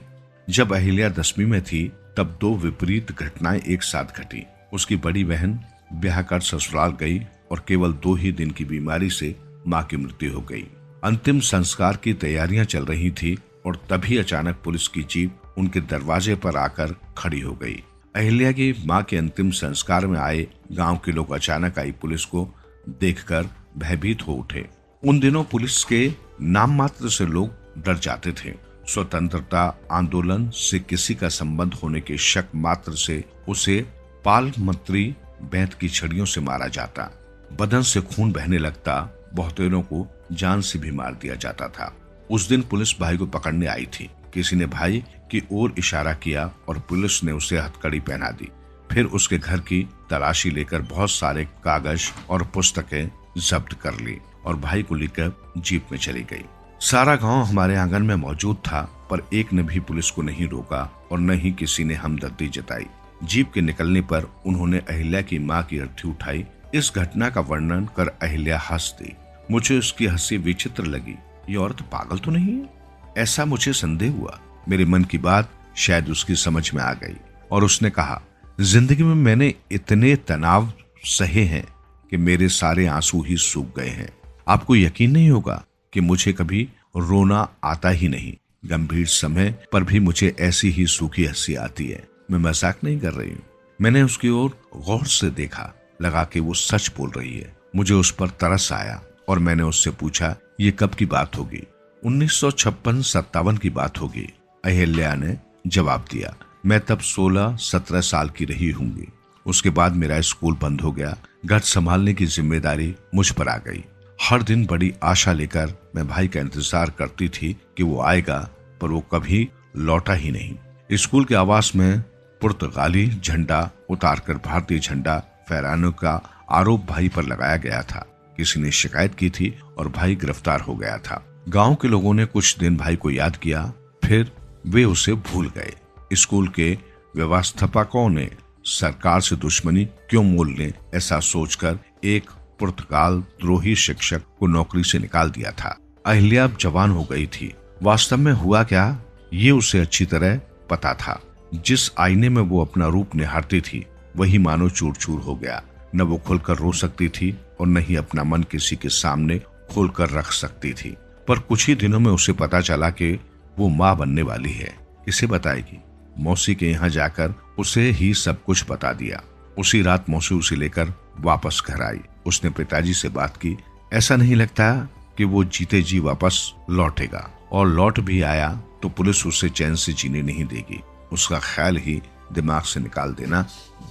जब अहिल्या 10वीं में थी तब 2 विपरीत घटनाएं एक साथ घटी। उसकी बड़ी बहन ब्याह कर ससुराल गई और केवल 2 ही दिन की बीमारी से मां की मृत्यु हो गई। अंतिम संस्कार की तैयारियां चल रही थी और तभी अचानक पुलिस की जीप उनके दरवाजे पर आकर खड़ी हो गई। अहिल्या की मां के अंतिम संस्कार में आए गांव के लोग अचानक आई पुलिस को देखकर भयभीत हो उठे। उन दिनों पुलिस के नाम मात्र से लोग डर जाते थे। स्वतंत्रता आंदोलन से किसी का संबंध होने के शक मात्र से उसे पाल मंत्री बैंत की छड़ियों से मारा जाता, बदन से खून बहने लगता, बहुतेरों को जान से भी मार दिया जाता था। उस दिन पुलिस भाई को पकड़ने आई थी। किसी ने भाई की ओर इशारा किया और पुलिस ने उसे हथकड़ी पहना दी। फिर उसके घर की तलाशी लेकर बहुत सारे कागज और पुस्तकें जब्त कर ली और भाई को लेकर जीप में चली गई। सारा गांव हमारे आंगन में मौजूद था, पर एक ने भी पुलिस को नहीं रोका और न ही किसी ने हमदर्दी जताई। जीप के निकलने पर उन्होंने अहिल्या की मां की अर्थी उठाई। इस घटना का वर्णन कर अहिल्या हंस दी। मुझे उसकी हंसी विचित्र लगी। ये औरत पागल तो नहीं है? ऐसा मुझे संदेह हुआ। मेरे मन की बात शायद उसकी समझ में आ गई और उसने कहा, जिंदगी में मैंने इतने तनाव सहे हैं कि मेरे सारे आंसू ही सूख गए हैं। आपको यकीन नहीं होगा कि मुझे कभी रोना आता ही नहीं। गंभीर समय पर भी मुझे ऐसी ही सूखी हंसी आती है। मैं मजाक नहीं कर रही हूँ। मैंने उसकी ओर गौर से देखा, लगा कि वो सच बोल रही है। मुझे उस पर तरस आया और मैंने उससे पूछा, ये कब की बात होगी? 1956-57 की बात होगी, अहिल्या ने जवाब दिया। मैं तब 16-17 साल की रही होंगी। उसके बाद मेरा स्कूल बंद हो गया। घर संभालने की जिम्मेदारी मुझ पर आ गई। हर दिन बड़ी आशा लेकर मैं भाई का इंतजार करती थी कि वो आएगा, पर वो कभी लौटा ही नहीं। स्कूल के आवास में पुर्तगाली झंडा उतारकर भारतीय झंडा फहराने का आरोप भाई पर लगाया गया था। किसी ने शिकायत की थी और भाई गिरफ्तार हो गया था। गांव के लोगों ने कुछ दिन भाई को याद किया, फिर वे उसे भूल गए। स्कूल के व्यवस्थापकों ने सरकार से दुश्मनी क्यों मोल लें, ऐसा सोचकर एक पुर्तगाल द्रोही शिक्षक को नौकरी से निकाल दिया था। अहिल्या अब जवान हो गई थी। वास्तव में हुआ क्या, ये उसे अच्छी तरह पता था। जिस आईने में वो अपना रूप निहारती थी, वही मानो चूर चूर हो गया। न वो खुलकर रो सकती थी और न ही अपना मन किसी के सामने खोलकर रख सकती थी। पर कुछ ही दिनों में उसे पता चला कि वो माँ बनने वाली है। किसे बताएगी? मौसी के यहाँ जाकर उसे ही सब कुछ बता दिया। उसी रात मौसी उसे लेकर वापस घर आई। उसने पिताजी से बात की। ऐसा नहीं लगता कि वो जीते जी वापस लौटेगा, और लौट भी आया तो पुलिस उसे चैन से जीने नहीं देगी। उसका ख्याल ही दिमाग से निकाल देना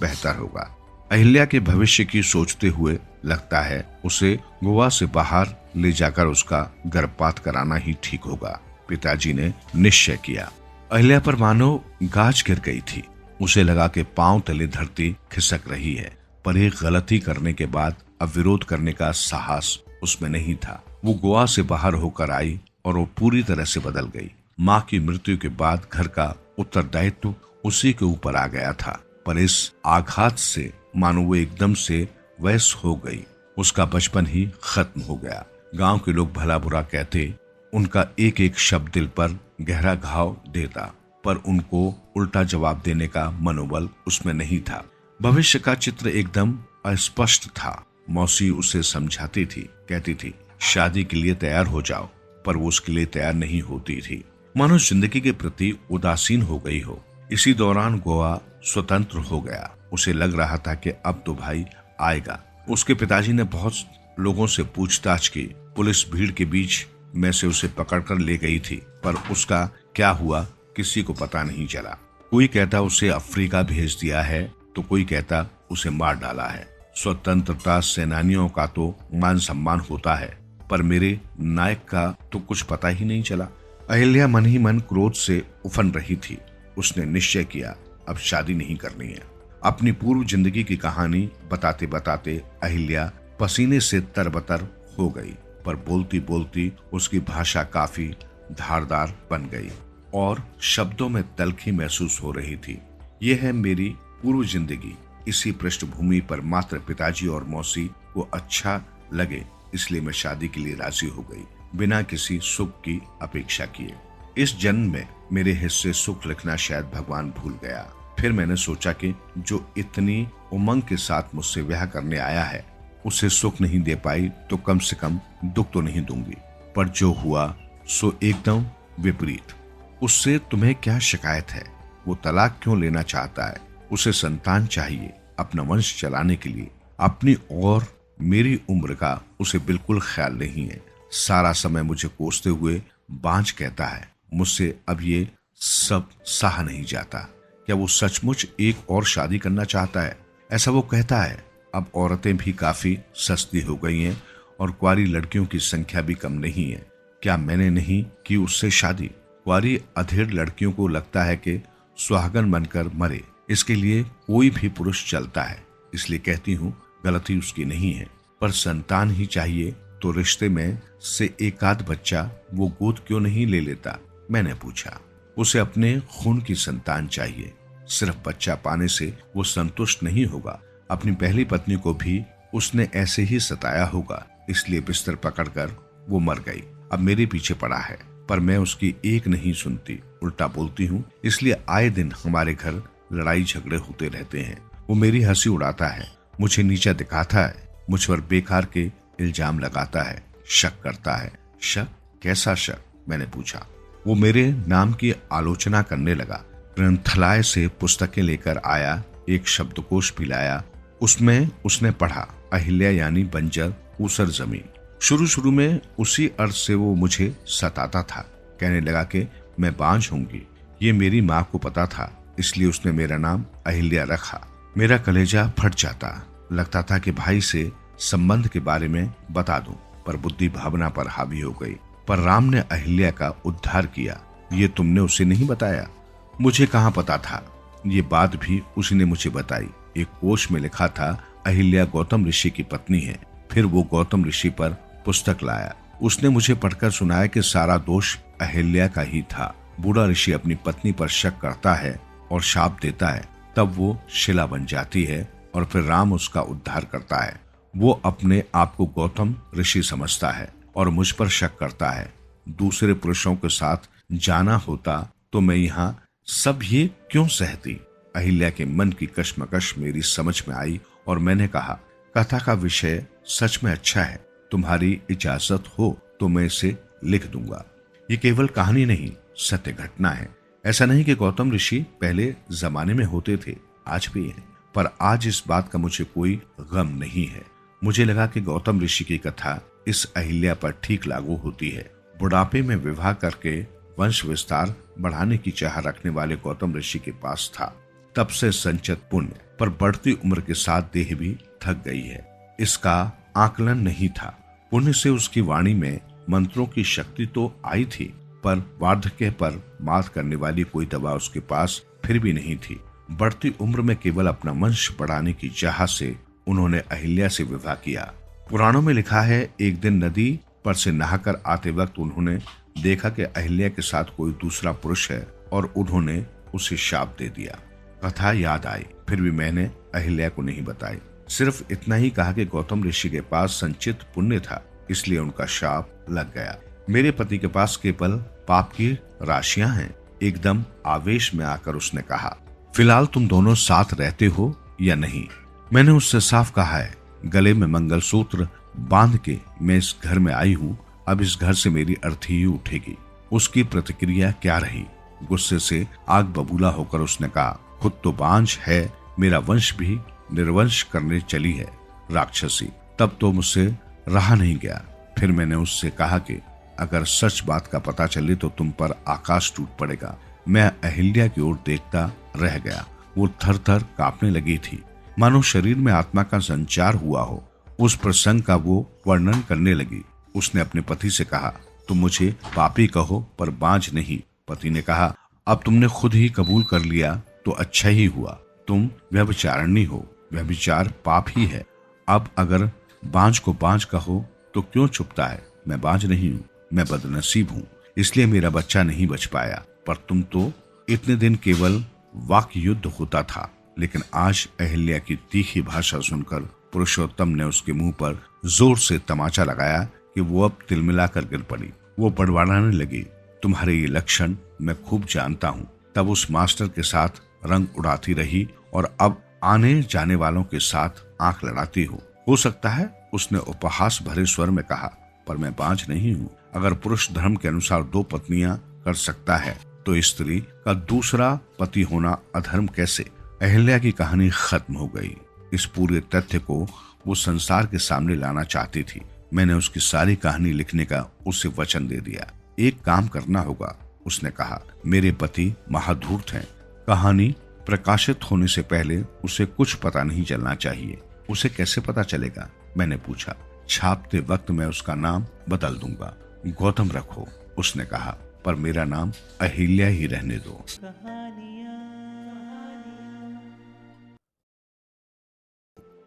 बेहतर होगा। अहिल्या के भविष्य की सोचते हुए लगता है उसे गोवा से बाहर ले जाकर उसका गर्भपात कराना ही ठीक होगा। पिताजी ने निश्चय किया। अहिल्या पर मानो गाज गिर गई थी। उसे लगा कि पांव तले धरती खिसक रही है, पर एक गलती करने के बाद अब विरोध करने का साहस उसमें नहीं था। वो गोवा से बाहर होकर आई और वो पूरी तरह से बदल गई। माँ की मृत्यु के बाद घर का उत्तरदायित्व उसी के ऊपर आ गया था, पर इस आघात से मानो वो एकदम से वैस हो गई। उसका बचपन ही खत्म हो गया। गांव के लोग भला बुरा कहते, उनका एक एक शब्द दिल पर गहरा घाव देता, पर उनको उल्टा जवाब देने का मनोबल उसमें नहीं था। भविष्य का चित्र एकदम अस्पष्ट था। मौसी उसे समझाती थी, कहती थी शादी के लिए तैयार हो जाओ, पर वो उसके लिए तैयार नहीं होती थी। मानो जिंदगी के प्रति उदासीन हो गई हो। इसी दौरान गोवा स्वतंत्र हो गया। उसे लग रहा था कि अब तो भाई आएगा। उसके पिताजी ने बहुत लोगों से पूछताछ की। पुलिस भीड़ के बीच में से उसे पकड़कर ले गई थी, पर उसका क्या हुआ किसी को पता नहीं चला। कोई कहता उसे अफ्रीका भेज दिया है, तो कोई कहता उसे मार डाला है। स्वतंत्रता सेनानियों का तो मान सम्मान होता है, पर मेरे नायक का तो कुछ पता ही नहीं चला। अहिल्या मन ही मन क्रोध से उफन रही थी। उसने निश्चय किया अब शादी नहीं करनी है। अपनी पूर्व जिंदगी की कहानी बताते बताते अहिल्या पसीने से तरबतर हो गई, पर बोलती बोलती उसकी भाषा काफी धारदार बन गई और शब्दों में तलखी महसूस हो रही थी। यह है मेरी पूर्व जिंदगी। इसी पृष्ठभूमि पर मात्र पिताजी और मौसी को अच्छा लगे, इसलिए मैं शादी के लिए राजी हो गई, बिना किसी सुख की अपेक्षा किए। इस जन्म में मेरे हिस्से सुख लिखना शायद भगवान भूल गया। फिर मैंने सोचा कि जो इतनी उमंग के साथ मुझसे ब्याह करने आया है, उसे सुख नहीं दे पाई तो कम से कम दुख तो नहीं दूंगी। पर जो हुआ सो एकदम विपरीत। उससे तुम्हें क्या शिकायत है? वो तलाक क्यों लेना चाहता है? उसे संतान चाहिए अपना वंश चलाने के लिए। अपनी और मेरी उम्र का उसे बिल्कुल ख्याल नहीं है। सारा समय मुझे कोसते हुए बांझ कहता है। मुझसे अब ये सब सहा नहीं जाता। क्या वो सचमुच एक और शादी करना चाहता है? ऐसा वो कहता है। अब औरतें भी काफी सस्ती हो गई हैं और कुंवारी लड़कियों की संख्या भी कम नहीं है। क्या मैंने नहीं की उससे शादी? कुंवारी अधेड़ लड़कियों को लगता है कि सुहागन बनकर मरे, इसके लिए कोई भी पुरुष चलता है। इसलिए कहती हूँ गलती उसकी नहीं है, पर संतान ही चाहिए तो रिश्ते में से एक आध बच्चा वो गोद क्यों नहीं ले लेता? मैंने पूछा। उसे अपने खून की संतान चाहिए। सिर्फ बच्चा पाने से वो संतुष्ट नहीं होगा। अपनी पहली पत्नी को भी उसने ऐसे ही सताया होगा, इसलिए बिस्तर पकड़कर वो मर गई। अब मेरे पीछे पड़ा है, पर मैं उसकी एक नहीं सुनती, उल्टा बोलती हूँ। इसलिए आए दिन हमारे घर लड़ाई झगड़े होते रहते हैं। वो मेरी हंसी उड़ाता है, मुझे नीचा दिखाता है, मुझ पर बेकार के इल्जाम लगाता है, शक करता है। शक? कैसा शक? मैंने पूछा। वो मेरे नाम की आलोचना करने लगा। ग्रंथालय से पुस्तकें लेकर आया, एक शब्दकोश भी लाया। उसमें उसने पढ़ा अहिल्या यानी बंजर ऊसर जमीन। शुरू में उसी अर्थ से वो मुझे सताता था। कहने लगा कि मैं बांझ होंगी। ये मेरी माँ को पता था, इसलिए उसने मेरा नाम अहिल्या रखा। मेरा कलेजा फट जाता। लगता था कि भाई से संबंध के बारे में बता दूं, पर बुद्धि भावना पर हावी हो गई। पर राम ने अहिल्या का उद्धार किया। ये तुमने उसे नहीं बताया? मुझे कहाँ पता था। ये बात भी उसी ने मुझे बताई। एक कोश में लिखा था अहिल्या गौतम ऋषि की पत्नी है। फिर वो गौतम ऋषि पर पुस्तक लाया। उसने मुझे पढ़कर सुनाया कि सारा दोष अहिल्या का ही था। बूढ़ा ऋषि अपनी पत्नी पर शक करता है और शाप देता है, तब वो शिला बन जाती है और फिर राम उसका उद्धार करता है। वो अपने आप को गौतम ऋषि समझता है और मुझ पर शक करता है। दूसरे पुरुषों के साथ जाना होता तो मैं यहाँ सब ये क्यों सहती? अहिल्या के मन की कश्मकश मेरी समझ में आई और मैंने कहा, कथा का विषय सच में अच्छा है। तुम्हारी इजाजत हो तो मैं इसे लिख दूंगा। ये केवल कहानी नहीं, सत्य घटना है। ऐसा नहीं कि गौतम ऋषि पहले जमाने में होते थे, आज भी हैं, पर आज इस बात का मुझे कोई गम नहीं है। मुझे लगा कि गौतम ऋषि की कथा इस अहिल्या पर ठीक लागू होती है। बुढ़ापे में विवाह करके वंश विस्तार बढ़ाने की चाह रखने वाले गौतम ऋषि के पास था तब से संचित पुण्य, पर बढ़ती उम्र के साथ देह भी थक गई है। इसका आकलन नहीं था। पुण्य से उसकी वाणी में मंत्रों की शक्ति तो आई थी, पर वार्धक्य पर मात करने वाली कोई दवा उसके पास फिर भी नहीं थी। बढ़ती उम्र में केवल अपना वंश बढ़ाने की चाह से उन्होंने अहिल्या से विवाह किया। पुराणों में लिखा है, एक दिन नदी पर से नहाकर आते वक्त उन्होंने देखा कि अहिल्या के साथ कोई दूसरा पुरुष है और उन्होंने उसे शाप दे दिया। कथा याद आई, फिर भी मैंने अहिल्या को नहीं बताई। सिर्फ इतना ही कहा कि गौतम ऋषि के पास संचित पुण्य था, इसलिए उनका शाप लग गया। मेरे पति के पास केवल पाप की राशियां हैं। एकदम आवेश में आकर उसने कहा, फिलहाल तुम दोनों साथ रहते हो या नहीं? मैंने उससे साफ कहा है, गले में मंगलसूत्र बांध के मैं इस घर में आई हूँ। अब इस घर से मेरी अर्थी ही उठेगी। उसकी प्रतिक्रिया क्या रही? गुस्से से आग बबूला होकर उसने कहा, खुद तो बांझ है, मेरा वंश भी निर्वंश करने चली है राक्षसी। तब तो मुझसे रहा नहीं गया। फिर मैंने उससे कहा कि अगर सच बात का पता चले तो तुम पर आकाश टूट पड़ेगा। मैं अहिल्या की ओर देखता रह गया। वो थर थर कांपने लगी थी, मानो शरीर में आत्मा का संचार हुआ हो। उस प्रसंग का वो वर्णन करने लगी। उसने अपने पति से कहा, तुम मुझे पापी कहो पर बांझ नहीं। पति ने कहा, अब तुमने खुद ही कबूल कर लिया तो अच्छा ही हुआ। तुम व्यभिचारिणी हो, व्यभिचार पाप ही है। अब अगर बांझ को बांझ कहो तो क्यों छुपता है? मैं बांझ नहीं हूँ, मैं बदनसीब हूँ, इसलिए मेरा बच्चा नहीं बच पाया। पर तुम तो इतने दिन केवल वाक्य युद्ध होता था, लेकिन आज अहिल्या की तीखी भाषा सुनकर पुरुषोत्तम ने उसके मुंह पर जोर से तमाचा लगाया कि वो अब तिलमिलाकर गिर पड़ी। वो बड़बड़ाने लगी, तुम्हारे ये लक्षण मैं खूब जानता हूँ। तब उस मास्टर के साथ रंग उड़ाती रही और अब आने जाने वालों के साथ आंख लड़ाती हो सकता है, उसने उपहास भरे स्वर में कहा, पर मैं बांझ नहीं हूँ। अगर पुरुष धर्म के अनुसार 2 पत्नियां कर सकता है तो स्त्री का दूसरा पति होना अधर्म कैसे? अहिल्या की कहानी खत्म हो गई। इस पूरे तथ्य को वो संसार के सामने लाना चाहती थी। मैंने उसकी सारी कहानी लिखने का उससे वचन दे दिया। एक काम करना होगा, उसने कहा। मेरे पति महाधूर्त हैं। कहानी प्रकाशित होने से पहले उसे कुछ पता नहीं चलना चाहिए। उसे कैसे पता चलेगा? मैंने पूछा। छापते वक्त मैं उसका नाम बदल दूंगा। गौतम रखो, उसने कहा, पर मेरा नाम अहिल्या ही रहने दो।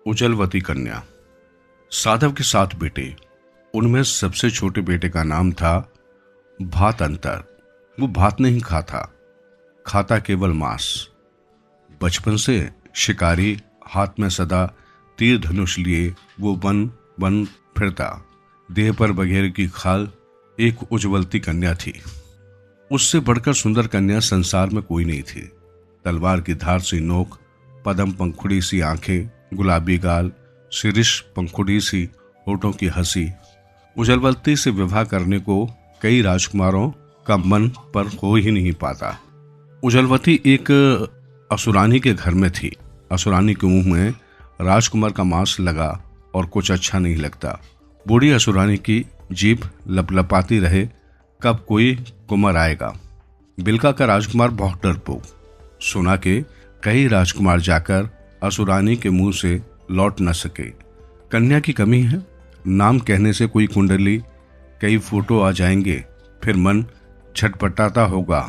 उजलवती कन्या। साधव के 7 बेटे। उनमें सबसे छोटे बेटे का नाम था भात अंतर। वो भात नहीं खाता केवल मांस। बचपन से शिकारी, हाथ में सदा तीर धनुष लिए वो वन वन फिरता। देह पर बघेर की खाल एक उज्ज्वलती कन्या थी। उससे बढ़कर सुंदर कन्या संसार में कोई नहीं थी। तलवार की धार सी नोक, पदम पंखुड़ी सी आंखें, गुलाबी गाल, शिरीष पंखुड़ी सी होठों की हंसी। उजलवती से विवाह करने को कई राजकुमारों का मन पर हो ही नहीं पाता। उजलवती एक असुरानी के घर में थी। असुरानी के मुंह में राजकुमार का मांस लगा और कुछ अच्छा नहीं लगता। बूढ़ी असुरानी की जीभ लपलपाती रहे, कब कोई कुमार आएगा। बिलका का राजकुमार बहुत डरपोक। सुना के कई राजकुमार जाकर असुरानी के मुंह से लौट न सके। कन्या की कमी है, नाम कहने से कोई कुंडली, कई फोटो आ जाएंगे, फिर मन छटपटाता होगा।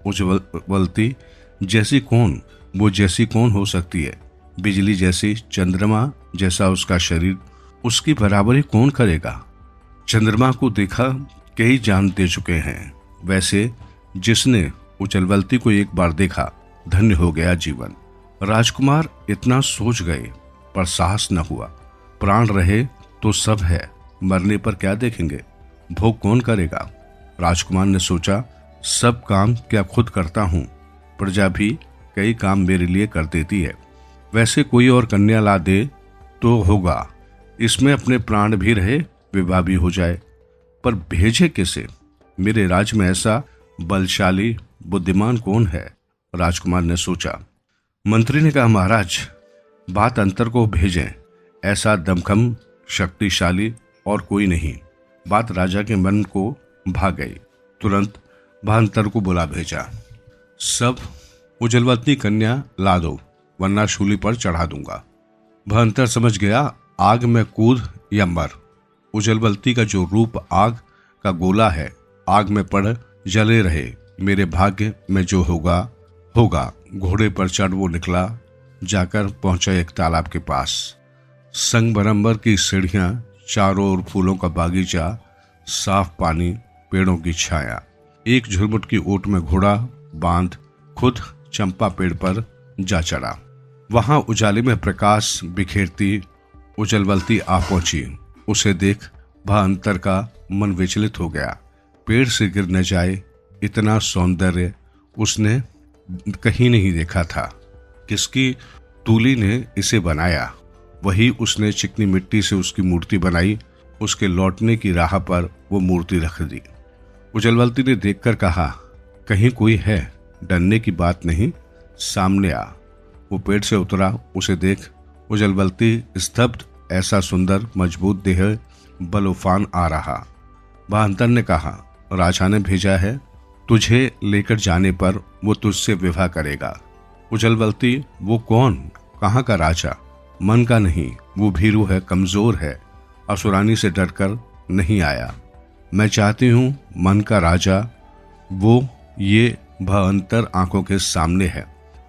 उज्ज्वलती जैसी कौन, वो जैसी कौन हो सकती है? बिजली जैसी, चंद्रमा जैसा उसका शरीर, उसकी बराबरी कौन करेगा? चंद्रमा को देखा कई जान दे चुके हैं। वैसे जिसने उजलवती को एक बार देखा, धन्य हो गया जीवन। राजकुमार इतना सोच गए पर साहस न हुआ। प्राण रहे तो सब है, मरने पर क्या देखेंगे? भोग कौन करेगा? राजकुमार ने सोचा, सब काम क्या खुद करता हूँ, प्रजा भी कई काम मेरे लिए कर देती है। वैसे कोई और कन्या ला दे तो होगा, इसमें अपने प्राण भी रहे, विवाह भी हो जाए। पर भेजे किसे? मेरे राज्य में ऐसा बलशाली बुद्धिमान कौन है? राजकुमार ने सोचा। मंत्री ने कहा, महाराज, बात अंतर को भेजें। ऐसा दमखम शक्तिशाली और कोई नहीं। बात राजा के मन को भा गई। तुरंत भांतर को बुला भेजा। सब उजलवती कन्या ला दो, वरना शूली पर चढ़ा दूंगा। भांतर समझ गया, आग में कूद या मर। उजलवती का जो रूप आग का गोला है, आग में पड़ जले रहे। मेरे भाग्य में जो होगा होगा। घोड़े पर चढ़ वो निकला, जाकर पहुंचा एक तालाब के पास। संगमरमर की सीढ़ियां, चारों ओर फूलों का बागीचा, साफ पानी, पेड़ों की छाया। एक झुरमुट की ओट में घोड़ा बांध खुद चंपा पेड़ पर जा चढ़ा। वहां उजाले में प्रकाश बिखेरती उजलवती आ पहुंची। उसे देख भांतर का मन विचलित हो गया। पेड़ से गिर न जाए, इतना सौंदर्य उसने कहीं नहीं देखा था। किसकी तूली ने इसे बनाया? वही उसने चिकनी मिट्टी से उसकी मूर्ति बनाई। उसके लौटने की राह पर वो मूर्ति रख दी। उजलवती ने देखकर कहा, कहीं कोई है? डरने की बात नहीं, सामने आ। वो पेड़ से उतरा। उसे देख उजलवती स्तब्ध। ऐसा सुंदर मजबूत देह, बलोफान आ रहा। भांतर ने कहा, राजा ने भेजा है, तुझे लेकर जाने पर वो तुझसे विवाह करेगा। उजलवती, वो कौन? कहाँ का राजा? मन का नहीं, वो भीरू है, कमजोर है, असुरानी से डरकर नहीं आया। मैं चाहती हूँ मन का राजा। वो ये भांतर आंखों के सामने है।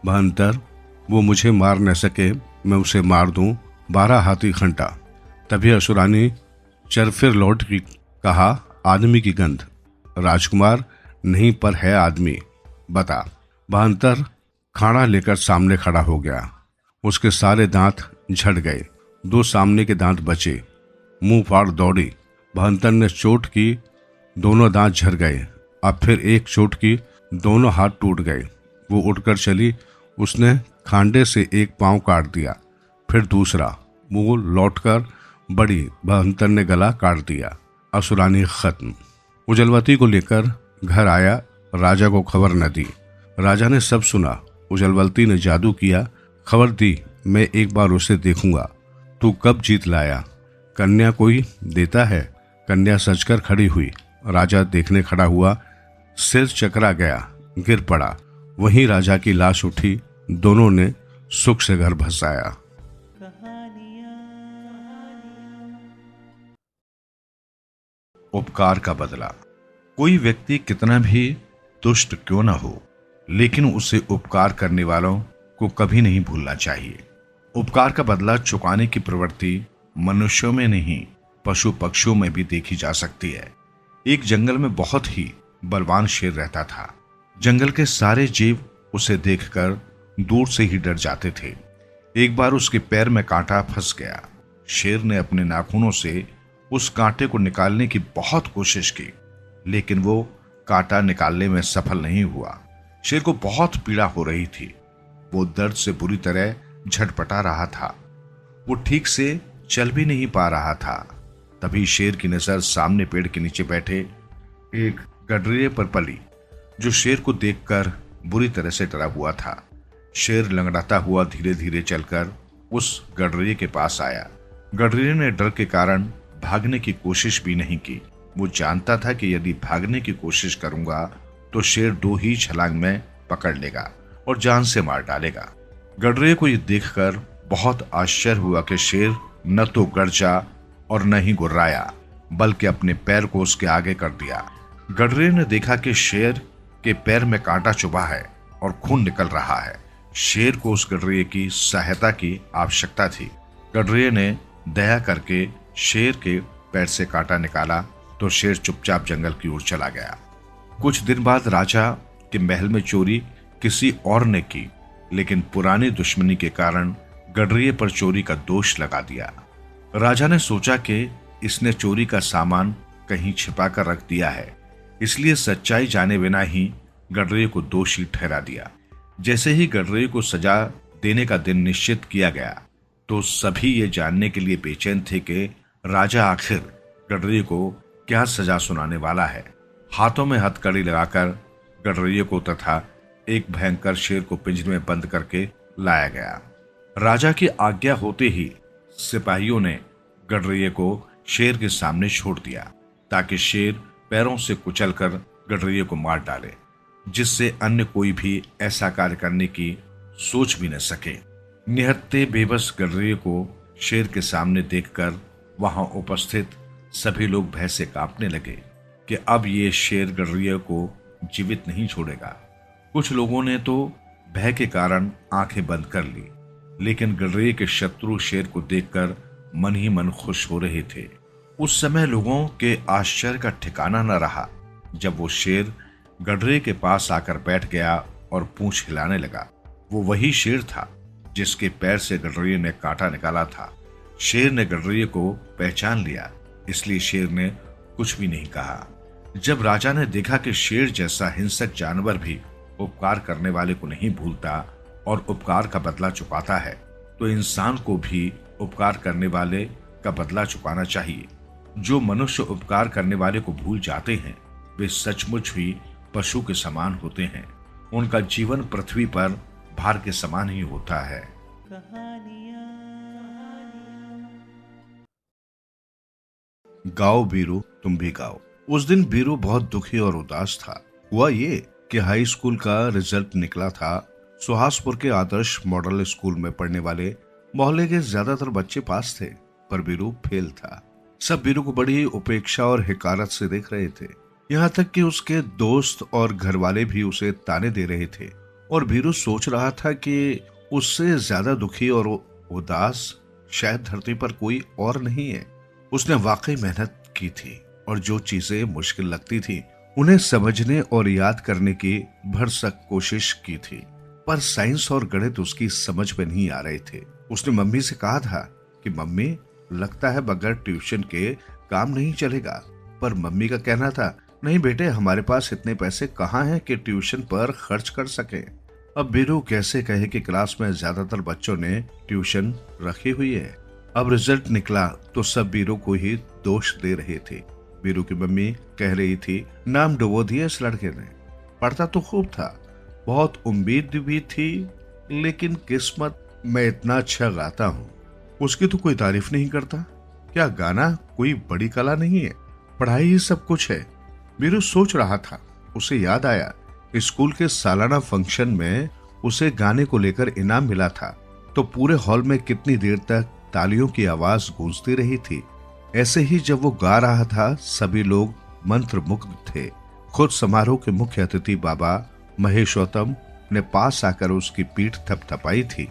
भांतर, वो मुझे मार न सके, मैं उसे मार दूं 12 हाथी घंटा। तभी असुरानी चरफिर लौट की कहा, आदमी की गंध। राजकुमार, नहीं पर है आदमी, बता। भांतर खाना लेकर सामने खड़ा हो गया। उसके सारे दांत झड़ गए, 2 सामने के दांत बचे। मुंह फाड़ दौड़ी। भांतर ने चोट की, दोनों दांत झड़ गए। अब फिर एक चोट की, दोनों हाथ टूट गए। वो उठकर चली। उसने खांडे से एक पांव काट दिया, फिर दूसरा। मुंह लौटकर बड़ी। भांतर ने गला काट दिया। असुरानी खत्म। उजलवती को लेकर घर आया। राजा को खबर न दी। राजा ने सब सुना। उजलवलती ने जादू किया, खबर दी, मैं एक बार उसे देखूंगा। तू कब जीत लाया? कन्या कोई देता है? कन्या सजकर खड़ी हुई। राजा देखने खड़ा हुआ, सिर चकरा गया, गिर पड़ा। वहीं राजा की लाश उठी। दोनों ने सुख से घर बसाया। उपकार का बदला। कोई व्यक्ति कितना भी दुष्ट क्यों न हो, लेकिन उसे उपकार करने वालों को कभी नहीं भूलना चाहिए। उपकार का बदला चुकाने की प्रवृत्ति मनुष्यों में नहीं, पशु पक्षियों में भी देखी जा सकती है। एक जंगल में बहुत ही बलवान शेर रहता था। जंगल के सारे जीव उसे देखकर दूर से ही डर जाते थे। एक बार उसके पैर में कांटा फंस गया। शेर ने अपने नाखूनों से उस कांटे को निकालने की बहुत कोशिश की, लेकिन वो कांटा निकालने में सफल नहीं हुआ। शेर को बहुत पीड़ा हो रही थी। वो दर्द से बुरी तरह झटपटा रहा था। वो ठीक से चल भी नहीं पा रहा था। तभी शेर की नजर सामने पेड़ के नीचे बैठे एक गडरिये पर पड़ी, जो शेर को देखकर बुरी तरह से डरा हुआ था। शेर लंगड़ाता हुआ धीरे धीरे चलकर उस गडरिये के पास आया। गडरिये ने डर के कारण भागने की कोशिश भी नहीं की। वो जानता था कि यदि भागने की कोशिश करूंगा तो शेर 2 ही छलांग में पकड़ लेगा और जान से मार डालेगा। गडरिये को यह देखकर बहुत आश्चर्य हुआ कि शेर न तो गरजा और न ही गुर्राया, बल्कि अपने पैर को उसके आगे कर दिया। गडरिये ने देखा कि शेर के पैर में कांटा चुभा है और खून निकल रहा है। शेर को उस गडरिये की सहायता की आवश्यकता थी। गडरिये ने दया करके शेर के पैर से कांटा निकाला तो शेर चुपचाप जंगल की ओर चला गया। कुछ दिन बाद राजा के महल में चोरी किसी और ने की, लेकिन पुरानी दुश्मनी के कारण गडरिये पर चोरी का दोष लगा दिया। राजा ने सोचा कि इसने चोरी का सामान कहीं छिपा कर रख दिया है, इसलिए सच्चाई जाने बिना ही गडरिये को दोषी ठहरा दिया। जैसे ही गडरिये को सजा देने का दिन निश्चित किया गया तो सभी ये जानने के लिए बेचैन थे कि राजा आखिर गडरिये को क्या सजा सुनाने वाला है। हाथों में हथकड़ी लगाकर गडरिये को तथा एक भयंकर शेर को पिंजरे में बंद करके लाया गया। राजा की आज्ञा होते ही सिपाहियों ने गडरिये को शेर के सामने छोड़ दिया, ताकि शेर पैरों से कुचलकर गडरिये को मार डाले, जिससे अन्य कोई भी ऐसा कार्य करने की सोच भी न सके। निहत्थे बेबस गडरिये को शेर के सामने देखकर वहां उपस्थित सभी लोग भय से कांपने लगे कि अब ये शेर गडरिये को जीवित नहीं छोड़ेगा। कुछ लोगों ने तो भय के कारण आंखें बंद कर ली, लेकिन गडरिये के शत्रु शेर को देखकर मन ही मन खुश हो रहे थे। उस समय लोगों के आश्चर्य का ठिकाना न रहा जब वो शेर गडरिये के पास आकर बैठ गया और पूंछ हिलाने लगा। वो वही शेर था जिसके पैर से गडरिये ने कांटा निकाला था। शेर ने गडरिये को पहचान लिया, इसलिए शेर ने कुछ भी नहीं कहा। जब राजा ने देखा कि शेर जैसा हिंसक जानवर भी उपकार करने वाले को नहीं भूलता और उपकार का बदला चुकाता है, तो इंसान को भी उपकार करने वाले का बदला चुकाना चाहिए। जो मनुष्य उपकार करने वाले को भूल जाते हैं, वे सचमुच ही पशु के समान होते हैं। उनका जीवन पृथ्वी पर भार के समान ही होता है। गाओ बीरू, तुम भी गाओ। उस दिन बीरू बहुत दुखी और उदास था। हुआ ये कि हाई स्कूल का रिजल्ट निकला था। सुहासपुर के आदर्श मॉडल स्कूल में पढ़ने वाले मोहल्ले के ज्यादातर बच्चे पास थे, पर बीरू फेल था। सब बीरू को बड़ी उपेक्षा और हिकारत से देख रहे थे। यहाँ तक कि उसके दोस्त और घर वाले भी उसे ताने दे रहे थे। और बीरू सोच रहा था कि उससे ज्यादा दुखी और उदास शायद धरती पर कोई और नहीं है। उसने वाकई मेहनत की थी और जो चीजें मुश्किल लगती थी उन्हें समझने और याद करने की भरसक कोशिश की थी, पर साइंस और गणित उसकी समझ में नहीं आ रहे थे। उसने मम्मी से कहा था कि मम्मी, लगता है बगैर ट्यूशन के काम नहीं चलेगा। पर मम्मी का कहना था, नहीं बेटे, हमारे पास इतने पैसे कहाँ हैं कि ट्यूशन पर खर्च कर सके। अब बीरू कैसे कहे कि क्लास में ज्यादातर बच्चों ने ट्यूशन रखी हुई है। अब रिजल्ट निकला तो सब बीरू को ही दोष दे रहे थे। बीरू की मम्मी कह रही थी, नाम डुबो दिया इस लड़के ने। पढ़ता तो खूब था, बहुत उम्मीद भी थी, लेकिन किस्मत मैं इतना अच्छा गाता हूँ उसकी तो कोई तारीफ नहीं करता। क्या गाना कोई बड़ी कला नहीं है? पढ़ाई ही सब कुछ है। वीरू सोच रहा था। उसे याद आया स्कूल के सालाना फंक्शन में उसे गाने को लेकर इनाम मिला था, तो पूरे हॉल में कितनी देर तक तालियों की आवाज गूंजती रही थी। ऐसे ही जब वो गा रहा था सभी लोग मंत्रमुग्ध थे। खुद समारोह के मुख्य अतिथि बाबा महेशोत्तम ने पास आकर उसकी पीठ थपथपाई थी।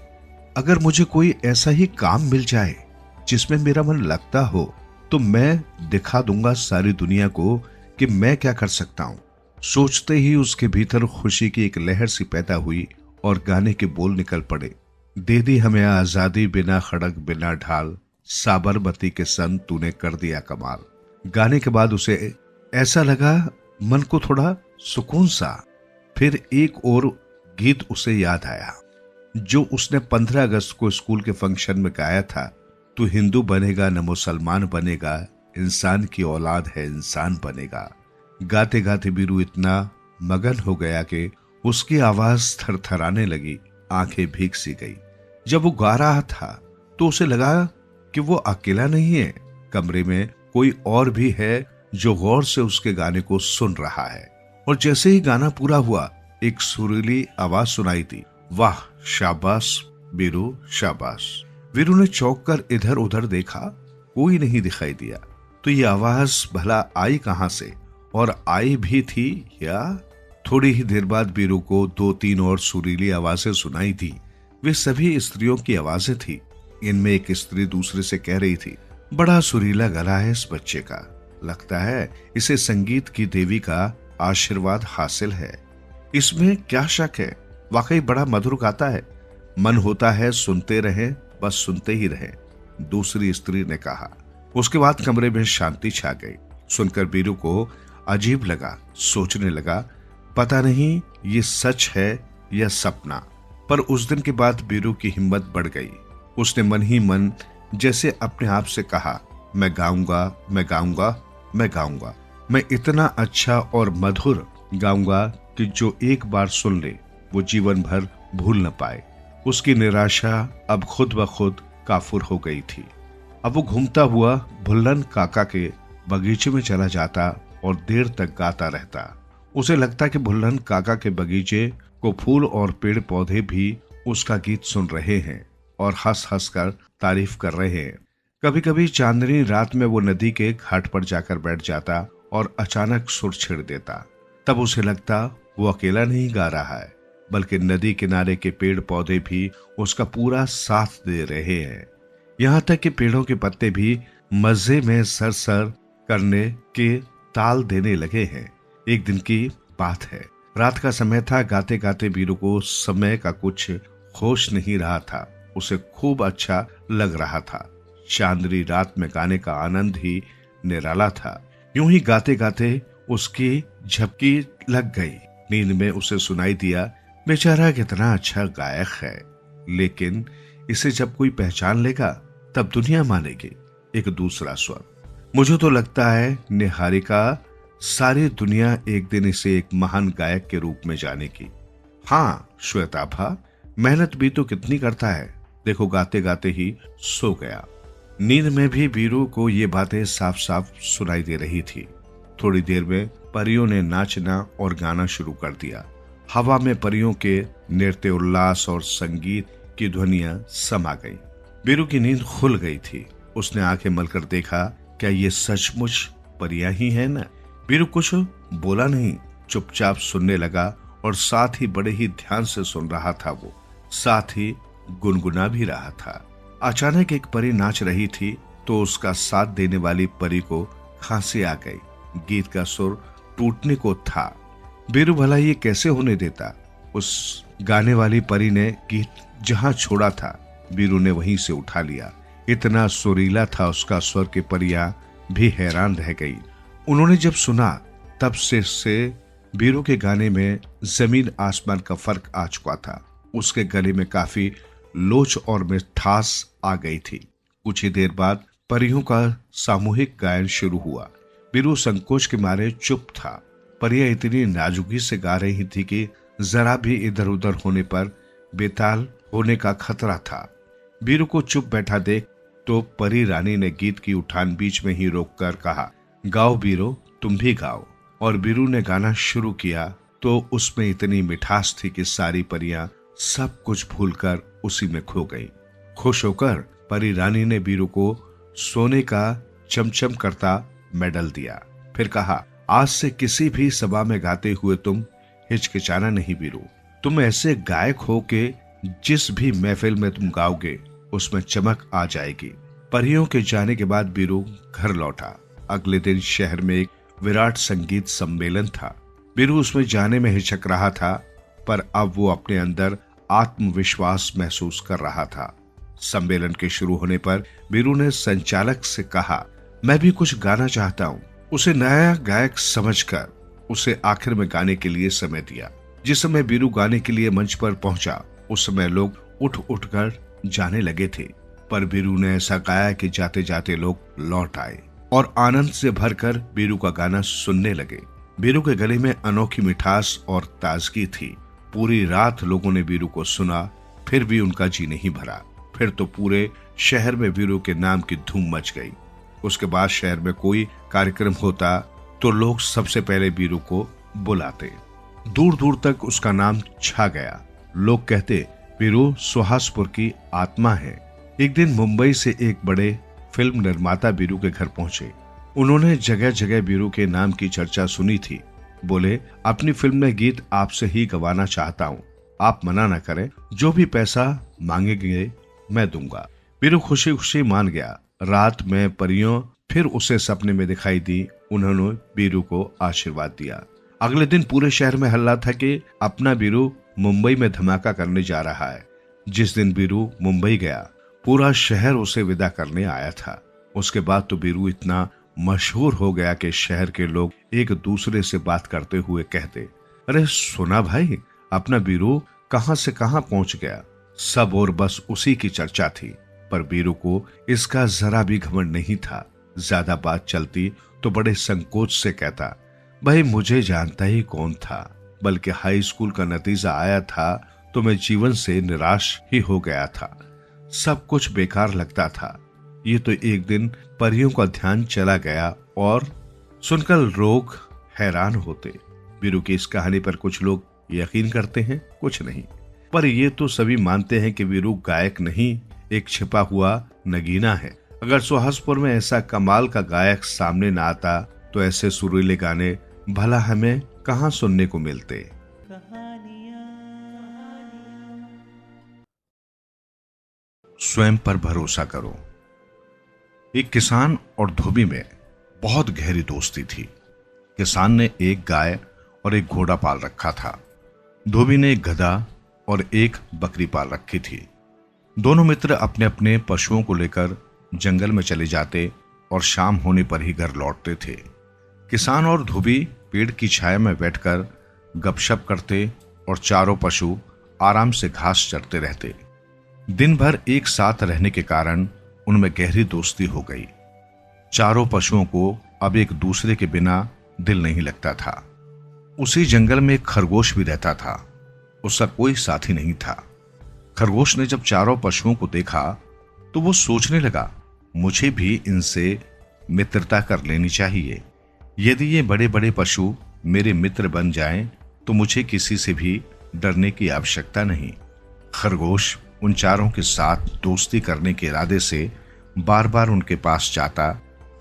अगर मुझे कोई ऐसा ही काम मिल जाए जिसमें मेरा मन लगता हो तो मैं दिखा दूंगा सारी दुनिया को कि मैं क्या कर सकता हूं। सोचते ही उसके भीतर खुशी की एक लहर सी पैदा हुई और गाने के बोल निकल पड़े। दे दी हमें आजादी बिना खड़क बिना ढाल, साबरमती के संग तूने कर दिया कमाल। गाने के बाद उसे ऐसा लगा मन को थोड़ा सुकून सा। फिर एक और गीत उसे याद आया जो उसने 15 अगस्त को स्कूल के फंक्शन में गाया था। तू हिंदू बनेगा न मुसलमान बनेगा, इंसान की औलाद है इंसान बनेगा। गाते गाते वीरू इतना मगन हो गया कि उसकी आवाज थरथराने लगी, आंखें भीग सी गई। जब वो गा रहा था तो उसे लगा कि वो अकेला नहीं है, कमरे में कोई और भी है जो गौर से उसके गाने को सुन रहा है। और जैसे ही गाना पूरा हुआ एक सुरीली आवाज सुनाई दी, वाह शाबाश वीरू शाबाश। वीरू ने चौंक कर इधर उधर देखा, कोई नहीं दिखाई दिया। तो ये आवाज भला आई कहां से, और आई भी थी या? थोड़ी ही देर बाद वीरू को 2-3 और सुरीली आवाजें सुनाई दी। वे सभी स्त्रियों की आवाजें थी। इनमें एक स्त्री दूसरे से कह रही थी, बड़ा सुरीला गला है इस बच्चे का, लगता है इसे संगीत की देवी का आशीर्वाद हासिल है। इसमें क्या शक है, वाकई बड़ा मधुर गाता है, मन होता है सुनते रहें, बस सुनते ही रहें, दूसरी स्त्री ने कहा। उसके बाद कमरे में शांति छा गई। सुनकर वीरू को अजीब लगा, सोचने लगा पता नहीं ये सच है या सपना। पर उस दिन के बाद वीरू की हिम्मत बढ़ गई। उसने मन ही मन जैसे अपने आप से कहा, मैं गाऊंगा मैं गाऊंगा मैं गाऊंगा, मैं इतना अच्छा और मधुर गाऊंगा कि जो एक बार सुन ले वो जीवन भर भूल न पाए। उसकी निराशा अब खुद ब खुद काफुर हो गई थी। अब वो घूमता हुआ भुल्लन काका के बगीचे में चला जाता और देर तक गाता रहता। उसे लगता कि भुल्लन काका के बगीचे को फूल और पेड़ पौधे भी उसका गीत सुन रहे हैं और हंस हंस कर तारीफ कर रहे हैं। कभी कभी चांदनी रात में वो नदी के घाट पर जाकर बैठ जाता और अचानक सुर छेड़ देता। तब उसे लगता वो अकेला नहीं गा रहा है, बल्कि नदी किनारे के पेड़ पौधे भी उसका पूरा साथ दे रहे हैं। यहाँ तक कि पेड़ों के पत्ते भी मजे में सर करने के ताल देने लगे हैं। एक दिन की बात है, रात का समय था। गाते गाते वीरू को समय का कुछ होश नहीं रहा था। उसे खूब अच्छा लग रहा था। चांदनी रात में गाने का आनंद ही निराला था। यूं ही गाते गाते उसकी झपकी लग गई। नींद में उसे सुनाई दिया, बेचारा कितना अच्छा गायक है, लेकिन इसे जब कोई पहचान लेगा तब दुनिया मानेगी। एक दूसरा स्वर, मुझे तो लगता है निहारिका सारी दुनिया एक दिन इसे एक महान गायक के रूप में जानेगी। हाँ श्वेताभा, मेहनत भी तो कितनी करता है, देखो गाते गाते ही सो गया। नींद में भी वीरू को ये बातें साफ साफ सुनाई दे रही थी। थोड़ी देर में परियों ने नाचना और गाना शुरू कर दिया। हवा में परियों के नृत्य, उल्लास और संगीत की ध्वनियां समा गई। वीरू की नींद खुल गई थी। उसने आंखें मलकर देखा, क्या ये सचमुच परियां ही है ना? वीरू कुछ बोला नहीं, चुपचाप सुनने लगा और साथ ही बड़े ही ध्यान से सुन रहा था। वो साथ ही गुनगुना भी रहा था। अचानक एक परी नाच रही थी तो उसका साथ देने वाली परी को खांसी आ गई। गीत का सुर टूटने को था। वीरू भला ये कैसे होने देता? उस गाने वाली परी ने गीत जहां छोड़ा था वीरू ने वहीं से उठा लिया। इतना सुरीला था उसका स्वर कि परियां भी हैरान रह गई। उन्होंने जब सुना तब से वीरू के गाने में जमीन आसमान का फर्क आ चुका था। उसके गले में काफी लोच और मिठास आ गई थी। कुछ ही देर बाद परियों का सामूहिक गायन शुरू हुआ। वीरू संकोच के मारे चुप था। परियां इतनी नाजुकी से गा रही थी कि जरा भी इधर उधर होने पर बेताल होने का खतरा था। बीरू को चुप बैठा देख तो परी रानी ने गीत की उठान बीच में ही रोककर कहा, गाओ बीरो, तुम भी गाओ। और बीरू ने गाना शुरू किया तो उसमें इतनी मिठास थी कि सारी परियां सब कुछ भूलकर उसी में खो गई। खुश होकर परी रानी ने बीरू को सोने का चमचम करता मेडल दिया। फिर कहा, आज से किसी भी सभा में गाते हुए तुम हिचकिचाना नहीं बीरू। तुम ऐसे गायक हो कि जिस भी महफिल में तुम गाओगे उसमें चमक आ जाएगी। परियों के जाने के बाद बीरू घर लौटा। अगले दिन शहर में एक विराट संगीत सम्मेलन था। बीरू उसमें जाने में हिचक रहा था, पर अब वो अपने अंदर आत्मविश्वास महसूस कर रहा था। सम्मेलन के शुरू होने पर बीरू ने संचालक से कहा, मैं भी कुछ गाना चाहता हूँ। उसे नया गायक समझकर उसे आखिर में गाने के लिए समय दिया। जिस समय बीरू गाने के लिए मंच पर पहुंचा उस समय लोग उठ उठकर जाने लगे थे, पर बीरू ने ऐसा गाया कि जाते जाते लोग लौट आए और आनंद से भरकर बीरू का गाना सुनने लगे। बीरू के गले में अनोखी मिठास और ताजगी थी। पूरी रात लोगों ने बीरू को सुना, फिर भी उनका जी नहीं भरा। फिर तो पूरे शहर में बीरू के नाम की धूम मच गई। उसके बाद शहर में कोई कार्यक्रम होता तो लोग सबसे पहले बीरू को बुलाते। दूर दूर तक उसका नाम छा गया। लोग कहते, बीरू सुहासपुर की आत्मा है। एक दिन मुंबई से एक बड़े फिल्म निर्माता बीरू के घर पहुंचे। उन्होंने जगह जगह बीरू के नाम की चर्चा सुनी थी। बोले, अपनी फिल्म में गीत आपसे ही गवाना चाहता हूँ, आप मना न करें, जो भी पैसा मांगेंगे मैं दूंगा। बीरू खुशी खुशी मान गया। रात में परियों फिर उसे सपने में दिखाई दी। उन्होंने बीरू को आशीर्वाद दिया। अगले दिन पूरे शहर में हल्ला था कि अपना बीरू मुंबई में धमाका करने जा रहा है। जिस दिन बीरू मुंबई गया पूरा शहर उसे विदा करने आया था। उसके बाद तो बीरू इतना मशहूर हो गया कि शहर के लोग एक दूसरे से बात करते हुए कहते, अरे सुना भाई, अपना बीरू कहां से कहां पहुंच गया। सब और बस उसी की चर्चा थी, पर बीरू को इसका जरा भी घमंड नहीं था। ज्यादा बात चलती तो बड़े संकोच से कहता, भाई मुझे जानता ही कौन था, बल्कि हाई स्कूल का नतीजा आया था तो मैं जीवन से निराश ही हो गया था। सब कुछ बेकार लगता था। ये तो एक दिन परियों का ध्यान चला गया और सुनकर लोग हैरान होते। बीरू की इस कहानी पर कुछ लोग यकीन करते हैं, कुछ नहीं। पर ये तो सभी मानते हैं कि बीरू गायक नहीं, एक छिपा हुआ नगीना है। अगर सुहासपुर में ऐसा कमाल का गायक सामने न आता तो ऐसे सुरीले गाने भला हमें कहां सुनने को मिलते। स्वयं पर भरोसा करो। एक किसान और धोबी में बहुत गहरी दोस्ती थी। किसान ने एक गाय और एक घोड़ा पाल रखा था। धोबी ने एक गधा और एक बकरी पाल रखी थी। दोनों मित्र अपने अपने पशुओं को लेकर जंगल में चले जाते और शाम होने पर ही घर लौटते थे। किसान और धोबी पेड़ की छाया में बैठकर गपशप करते और चारों पशु आराम से घास चरते रहते। दिन भर एक साथ रहने के कारण उनमें गहरी दोस्ती हो गई। चारों पशुओं को अब एक दूसरे के बिना दिल नहीं लगता था। उसी जंगल में एक खरगोश भी रहता था। उसका कोई साथी नहीं था। खरगोश ने जब चारों पशुओं को देखा तो वो सोचने लगा, मुझे भी इनसे मित्रता कर लेनी चाहिए। यदि ये बड़े बड़े पशु मेरे मित्र बन जाएं तो मुझे किसी से भी डरने की आवश्यकता नहीं। खरगोश उन चारों के साथ दोस्ती करने के इरादे से बार बार उनके पास जाता।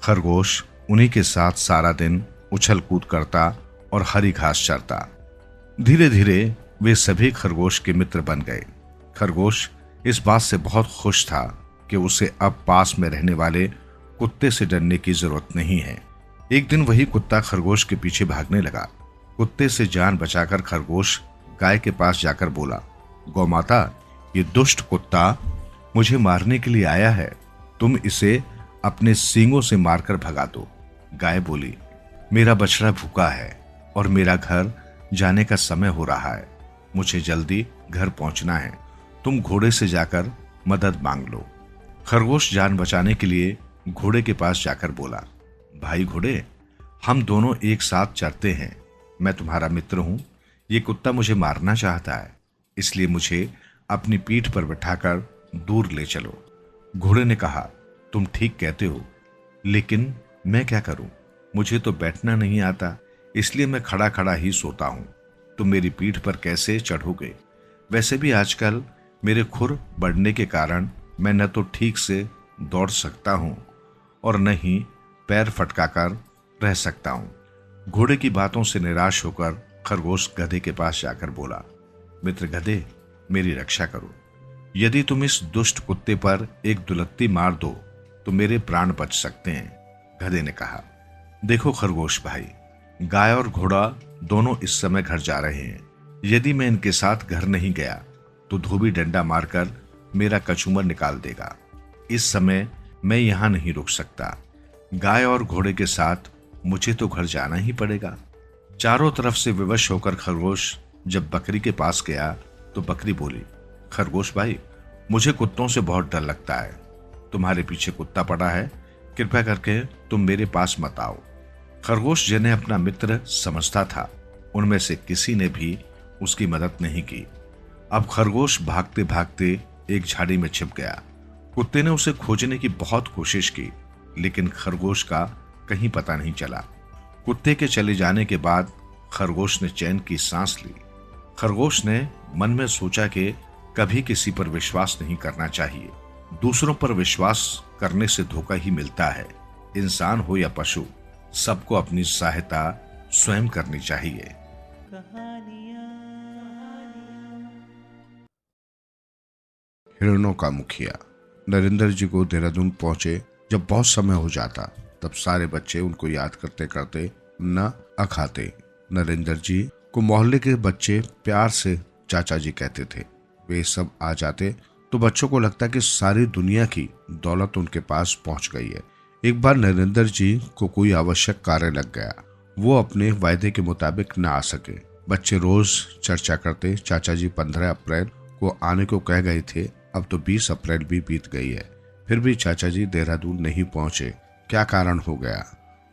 खरगोश उन्हीं के साथ सारा दिन उछल कूद करता और हरी घास चरता। धीरे धीरे वे सभी खरगोश के मित्र बन गए। खरगोश इस बात से बहुत खुश था कि उसे अब पास में रहने वाले कुत्ते से डरने की जरूरत नहीं है। एक दिन वही कुत्ता खरगोश के पीछे भागने लगा। कुत्ते से जान बचाकर खरगोश गाय के पास जाकर बोला, गौमाता, ये दुष्ट कुत्ता मुझे मारने के लिए आया है, तुम इसे अपने सींगों से मारकर भगा दो। गाय बोली, मेरा बछड़ा भूखा है और मेरा घर जाने का समय हो रहा है, मुझे जल्दी घर पहुंचना है, तुम घोड़े से जाकर मदद मांग लो। खरगोश जान बचाने के लिए घोड़े के पास जाकर बोला, भाई घोड़े, हम दोनों एक साथ चरते हैं, मैं तुम्हारा मित्र हूं। ये कुत्ता मुझे मारना चाहता है, इसलिए मुझे अपनी पीठ पर बिठाकर दूर ले चलो। घोड़े ने कहा, तुम ठीक कहते हो, लेकिन मैं क्या करूं? मुझे तो बैठना नहीं आता, इसलिए मैं खड़ा खड़ा ही सोता हूं। तुम मेरी पीठ पर कैसे चढ़ोगे? वैसे भी आजकल मेरे खुर बढ़ने के कारण मैं न तो ठीक से दौड़ सकता हूं और न ही पैर फटकाकर रह सकता हूं। घोड़े की बातों से निराश होकर खरगोश गधे के पास जाकर बोला, मित्र गधे, मेरी रक्षा करो। यदि तुम इस दुष्ट कुत्ते पर एक दुलत्ती मार दो तो मेरे प्राण बच सकते हैं। गधे ने कहा, देखो खरगोश भाई, गाय और घोड़ा दोनों इस समय घर जा रहे हैं। यदि मैं इनके साथ घर नहीं गया तो धोबी डंडा मारकर मेरा कचूमर निकाल देगा। इस समय मैं यहां नहीं रुक सकता। गाय और घोड़े के साथ मुझे तो घर जाना ही पड़ेगा। चारों तरफ से विवश होकर खरगोश जब बकरी के पास गया तो बकरी बोली, खरगोश भाई, मुझे कुत्तों से बहुत डर लगता है। तुम्हारे पीछे कुत्ता पड़ा है, कृपया करके तुम मेरे पास मत आओ। खरगोश जिन्हें अपना मित्र समझता था, उनमें से किसी ने भी उसकी मदद नहीं की। अब खरगोश भागते भागते एक झाड़ी में छिप गया। कुत्ते ने उसे खोजने की बहुत कोशिश की, लेकिन खरगोश का कहीं पता नहीं चला। कुत्ते के चले जाने के बाद खरगोश ने चैन की सांस ली। खरगोश ने मन में सोचा कि कभी किसी पर विश्वास नहीं करना चाहिए। दूसरों पर विश्वास करने से धोखा ही मिलता है। इंसान हो या पशु, सबको अपनी सहायता स्वयं करनी चाहिए। हिरणों का मुखिया। नरेंद्र जी को देहरादून पहुंचे जब बहुत समय हो जाता, तब सारे बच्चे उनको याद करते करते न अखाते। नरेंद्र जी को मोहल्ले के बच्चे प्यार से चाचा जी कहते थे। वे सब आ जाते तो बच्चों को लगता कि सारी दुनिया की दौलत उनके पास पहुंच गई है। एक बार नरेंद्र जी को कोई आवश्यक कार्य लग गया, वो अपने वायदे के मुताबिक न आ सके। बच्चे रोज चर्चा करते, चाचा जी 15 अप्रैल को आने को कह गए थे, अब तो 20 अप्रैल भी बीत गई है, फिर भी चाचा जी देहरादून नहीं पहुंचे, क्या कारण हो गया?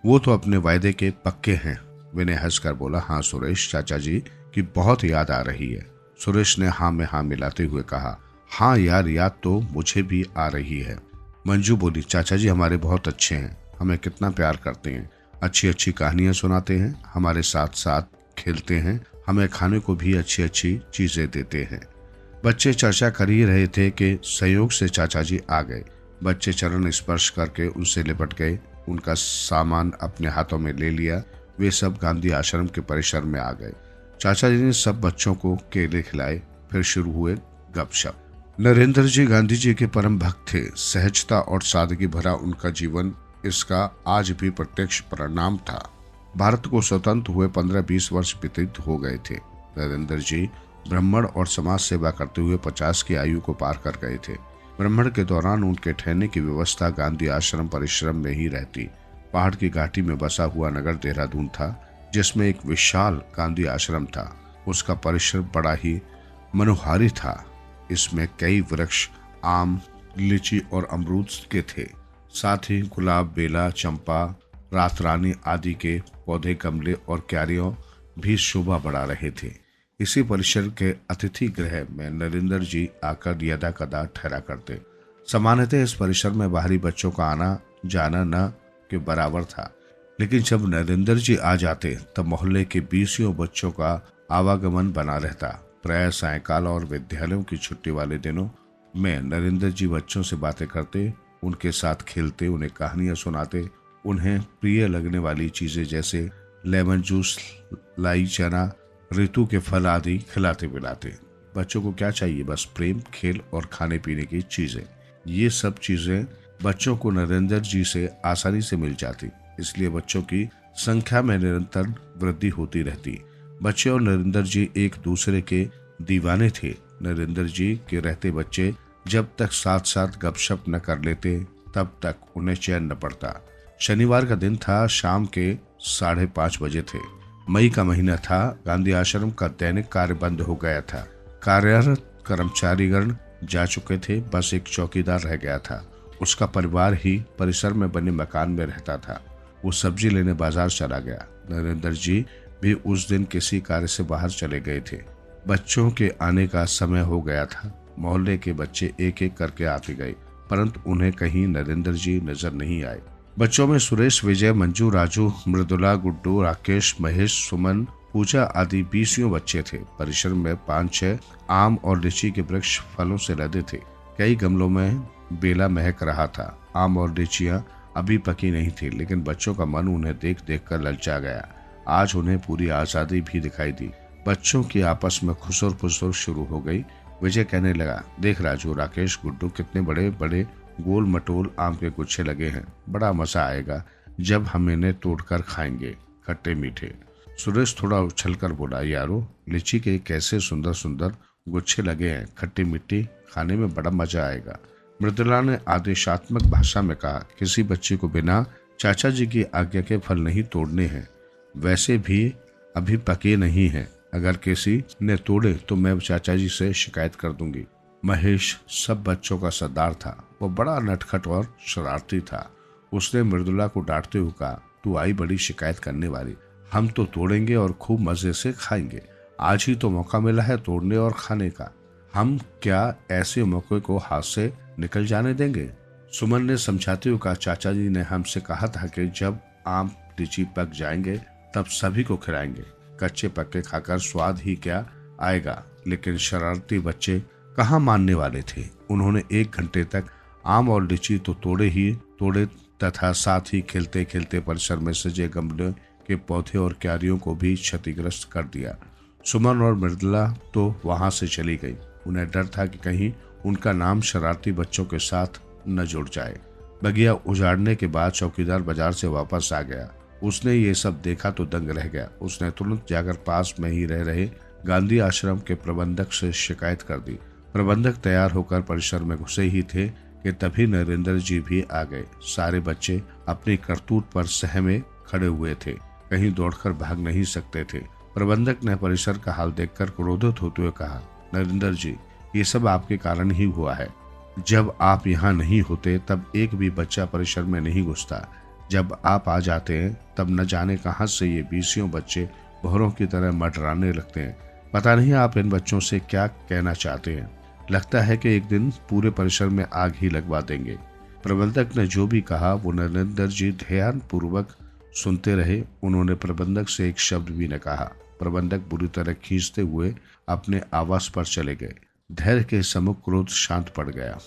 वो तो अपने वायदे के पक्के हैं। विनय हंसकर बोला, हाँ सुरेश, चाचा जी की बहुत याद आ रही है। सुरेश ने हाँ में हाँ मिलाते हुए कहा, हाँ यार, याद तो मुझे भी आ रही है। मंजू बोली, चाचा जी हमारे बहुत अच्छे हैं, हमें कितना प्यार करते हैं, अच्छी अच्छी कहानियां सुनाते हैं, हमारे साथ साथ खेलते हैं, हमें खाने को भी अच्छी अच्छी चीजें देते हैं। बच्चे चर्चा कर ही रहे थे कि संयोग से चाचा जी आ गए। बच्चे चरण स्पर्श करके उनसे लिपट गए, उनका सामान अपने हाथों में ले लिया। वे सब गांधी आश्रम के परिसर में आ गए। चाचा जी ने सब बच्चों को केले खिलाए, फिर शुरू हुए गपशप। नरेंद्र जी गांधी जी के परम भक्त थे। सहजता और सादगी भरा उनका जीवन इसका आज भी प्रत्यक्ष परिणाम था। भारत को स्वतंत्र हुए 15-20 वर्ष व्यतीत हो गए थे। नरेंद्र जी ब्राह्मण और समाज सेवा करते हुए 50 की आयु को पार कर गए थे। ब्राह्मण के दौरान उनके ठहरने की व्यवस्था गांधी आश्रम परिश्रम में ही रहती। पहाड़ की घाटी में बसा हुआ नगर देहरादून था, जिसमें एक विशाल गांधी आश्रम था। उसका परिसर बड़ा ही मनोहारी था। इसमें कई वृक्ष आम, लीची और अमरूद के थे। साथ ही गुलाब, बेला, चंपा, रातरानी आदि के पौधे, गमले और क्यारियों भी शोभा बढ़ा रहे थे। इसी परिसर के अतिथि गृह में नरेंद्र जी आकर यदा कदा ठहरा करते। सामान्यतः इस परिसर में बाहरी बच्चों का आना जाना न के बराबर था, लेकिन जब नरेंद्र जी आ जाते तब मोहल्ले के 20 बच्चों का आवागमन बना रहता। प्रायः सायंकाल और विद्यालयों की छुट्टी वाले दिनों में नरेंद्र जी बच्चों से बातें करते, उनके साथ खेलते, उन्हें कहानियां सुनाते, उन्हें प्रिय लगने वाली चीजें जैसे लेमन जूस, लाई चना, ऋतु के फल आदि खिलाते पिलाते। बच्चों को क्या चाहिए? बस प्रेम, खेल और खाने पीने की चीजें। ये सब चीजें बच्चों को नरेंद्र जी से आसानी से मिल जाती, इसलिए बच्चों की संख्या में निरंतर वृद्धि होती रहती। बच्चे और नरेंद्र जी एक दूसरे के दीवाने थे। नरेंद्र जी के रहते बच्चे जब तक साथ साथ गपशप न कर लेते तब तक उन्हें चैन न पड़ता। शनिवार का दिन था, शाम के 5:30 बजे थे। मई का महीना था। गांधी आश्रम का दैनिक कार्य बंद हो गया था। कार्यरत कर्मचारीगण जा चुके थे, बस एक चौकीदार रह गया था। उसका परिवार ही परिसर में बने मकान में रहता था। वो सब्जी लेने बाजार चला गया। नरेंद्र जी भी उस दिन किसी कार्य से बाहर चले गए थे। बच्चों के आने का समय हो गया था। मोहल्ले के बच्चे एक एक करके आते गए, परंतु उन्हें कहीं नरेंद्र जी नजर नहीं आए। बच्चों में सुरेश, विजय, मंजू, राजू, मृदुला, गुड्डू, राकेश, महेश, सुमन, पूजा आदि 20 बच्चे थे। परिसर में 5-6 आम और लीची के वृक्ष फलों से लदे थे। कई गमलों में बेला महक रहा था। आम और लीचियां अभी पकी नहीं थी, लेकिन बच्चों का मन उन्हें देख देख कर ललचा गया। आज उन्हें पूरी आजादी भी दिखाई दी। बच्चों की आपस में खुसर फुसर शुरू हो गई। विजय कहने लगा, देख राजू, राकेश, गुड्डू, कितने बड़े बड़े गोल मटोल आम के गुच्छे लगे हैं। बड़ा मजा आएगा जब हम इन्हें तोड़कर खाएंगे, खट्टे मीठे। सुरेश थोड़ा उछलकर बोला, यारो, लीची के कैसे सुंदर सुंदर गुच्छे लगे हैं, खट्टी मिट्टी, खाने में बड़ा मजा आएगा। मृदुला ने आदेशात्मक भाषा में कहा, किसी बच्चे को बिना चाचा जी की आज्ञा के फल नहीं तोड़ने हैं, वैसे भी अभी पके नहीं हैं। अगर किसी ने तोड़े तो मैं चाचा जी से शिकायत कर दूंगी। महेश सब बच्चों का सरदार था। वो बड़ा नटखट और शरारती था। उसने मृदुला को डांटते हुए कहा, तू आई बड़ी शिकायत करने वाली। हम तो तोड़ेंगे और खूब मजे से खाएंगे। आज ही तो मौका मिला है तोड़ने और खाने का। हम क्या ऐसे मौके को हाथ से निकल जाने देंगे? सुमन ने समझाते हुए कहा, चाचा जी ने हमसे कहा था कि जब आम लीची पक जाएंगे तब सभी को खिलाएंगे। कच्चे पक्के खाकर स्वाद ही क्या आएगा। लेकिन शरारती बच्चे कहाँ मानने वाले थे। उन्होंने 1 घंटे तक आम और लीची तो तोड़े तथा साथ ही खेलते खेलते परिसर में सजे गमले के पौधे और क्यारियों को भी क्षतिग्रस्त कर दिया। सुमन और मृदुला तो वहां से चली गई। उन्हें डर था कि कहीं उनका नाम शरारती बच्चों के साथ न जुड़ जाए। बगिया उजाड़ने के बाद चौकीदार बाजार से वापस आ गया। उसने ये सब देखा तो दंग रह गया। उसने तुरंत जाकर पास में ही रह रहे गांधी आश्रम के प्रबंधक से शिकायत कर दी। प्रबंधक तैयार होकर परिसर में घुसे ही थे कि तभी नरेंद्र जी भी आ गए। सारे बच्चे अपनी करतूत पर सहमे खड़े हुए थे, कहीं दौड़कर भाग नहीं सकते थे। प्रबंधक ने परिसर का हाल देखकर क्रोधित होते हुए कहा, नरेंद्र जी, ये सब आपके कारण ही हुआ है। जब आप यहाँ नहीं होते तब एक भी बच्चा परिसर में नहीं घुसता। जब आप आ जाते हैं तब न जाने कहां से ये 20 बच्चे भौरों की तरह मंडराने लगते हैं। पता नहीं आप इन बच्चों से क्या कहना चाहते हैं। लगता है कि एक दिन पूरे परिसर में आग ही लगवा देंगे। प्रबंधक ने जो भी कहा वो नरेंद्र जी ध्यान पूर्वक सुनते रहे। उन्होंने प्रबंधक से एक शब्द भी न कहा। प्रबंधक बुरी तरह खींचते हुए अपने आवास पर चले गए। धैर्य के सम्मुख क्रोध शांत पड़ गया।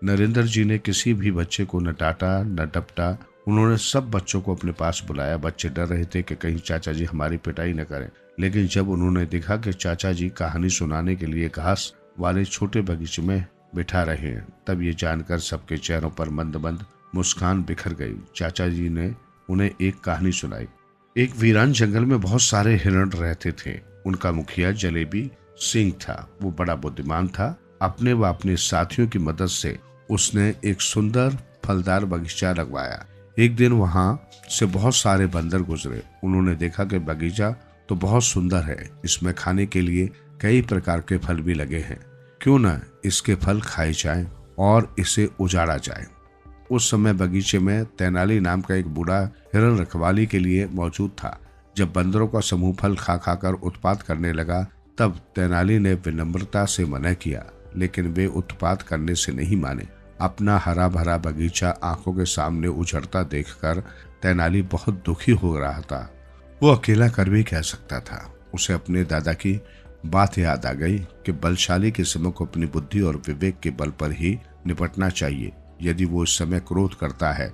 नरेंद्र जी ने किसी भी बच्चे को न डांटा न डपटा। उन्होंने सब बच्चों को अपने पास बुलाया। बच्चे डर रहे थे कि कहीं चाचा जी हमारी पिटाई न करें, लेकिन जब उन्होंने देखा कि चाचा जी कहानी सुनाने के लिए घास वाले छोटे बगीचे में बिठा रहे हैं, तब ये जानकर सबके चेहरों पर मंद मंद मुस्कान बिखर गई। चाचा जी ने उन्हें एक कहानी सुनाई। एक वीरान जंगल में बहुत सारे हिरण रहते थे। उनका मुखिया जलेबी सिंह था। वो बड़ा बुद्धिमान था। अपने व अपने साथियों की मदद से उसने एक सुंदर फलदार बगीचा लगवाया। एक दिन वहां से बहुत सारे बंदर गुजरे। उन्होंने देखा कि बगीचा तो बहुत सुंदर है, इसमें खाने के लिए कई प्रकार के फल भी लगे हैं। क्यों न इसके फल खाए जाएं और इसे उजाड़ा जाए। उस समय बगीचे में तेनाली नाम का एक बूढ़ा हिरण रखवाली के लिए मौजूद था। जब बंदरों का समूह फल खा खाकर उत्पात करने लगा तब तेनाली ने विनम्रता से मना किया, लेकिन वे उत्पात करने से नहीं माने। अपना हरा भरा बगीचा आंखों के सामने उजड़ता देखकर तेनाली बहुत दुखी हो रहा था। वो अकेला कर भी कह सकता था। उसे अपने दादा की बात याद आ गई कि बलशाली के समय को अपनी बुद्धि और विवेक के बल पर ही निपटना चाहिए। यदि वो इस समय क्रोध करता है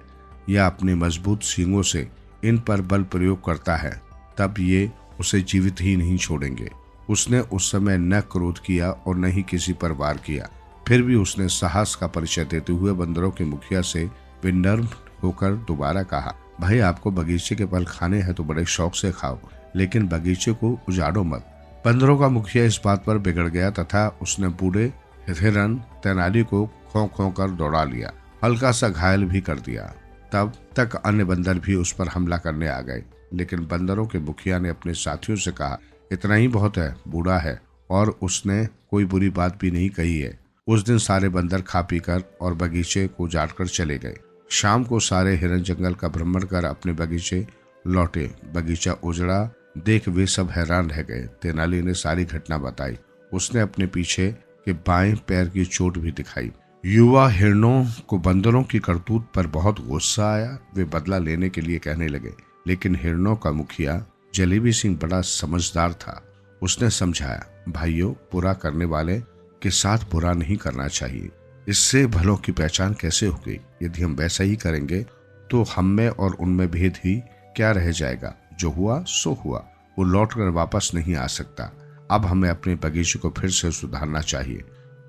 या अपने मजबूत सींगों से इन पर बल प्रयोग करता है, तब ये उसे जीवित ही नहीं छोड़ेंगे। उसने उस समय न क्रोध किया और न ही किसी पर वार किया। फिर भी उसने साहस का परिचय देते हुए बंदरों के मुखिया से विनम्र होकर दोबारा कहा, भाई, आपको बगीचे के फल खाने हैं तो बड़े शौक से खाओ, लेकिन बगीचे को उजाड़ो मत। बंदरों का मुखिया इस बात पर बिगड़ गया तथा उसने बूढ़े हिरण तेनाली को खो खो कर दौड़ा लिया, हल्का सा घायल भी कर दिया। तब तक अन्य बंदर भी उस पर हमला करने आ गए, लेकिन बंदरों के मुखिया ने अपने साथियों से कहा, इतना ही बहुत है, बूढ़ा है और उसने कोई बुरी बात भी नहीं कही है। उस दिन सारे बंदर खा पी कर और बगीचे को उजाड़ कर चले गए। शाम को सारे हिरण जंगल का भ्रमण कर अपने बगीचे लौटे। बगीचा उजड़ा देख वे सब हैरान रह गए। तेनाली ने सारी घटना बताई। उसने अपने पीछे के बाएं पैर की चोट भी दिखाई। युवा हिरणों को बंदरों की करतूत पर बहुत गुस्सा आया। वे बदला लेने के लिए कहने लगे, लेकिन हिरणों का मुखिया जलेबी सिंह बड़ा समझदार था। उसने समझाया, भाइयों, बुरा करने वाले के साथ बुरा नहीं करना चाहिए। इससे भलों की पहचान कैसे होगी? यदि हम वैसा ही करेंगे तो हम में और उनमें भेद ही क्या रह जाएगा? जो हुआ सो हुआ, वो लौटकर वापस नहीं आ सकता। अब हमें अपने बगीचे को फिर से सुधारना चाहिए।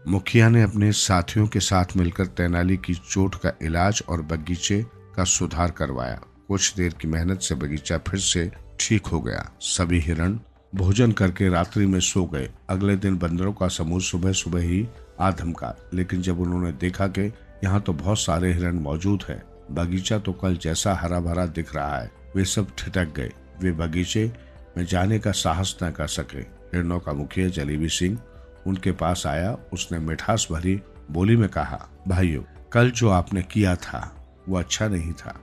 मुखिया ने अपने साथियों के साथ मिलकर तेनाली की चोट का इलाज और बगीचे का सुधार करवाया। कुछ देर की मेहनत से बगीचा फिर से ठीक हो गया। सभी हिरण भोजन करके रात्रि में सो गए। अगले दिन बंदरों का समूह सुबह सुबह ही आ धमका, लेकिन जब उन्होंने देखा कि यहाँ तो बहुत सारे हिरण मौजूद हैं, बगीचा तो कल जैसा हरा भरा दिख रहा है, वे सब ठिठक गए। वे बगीचे में जाने का साहस न कर सके। हिरणों का मुखिया जलेबी सिंह उनके पास आया। उसने मिठास भरी बोली में कहा, भाइयों, कल जो आपने किया था वो अच्छा नहीं था।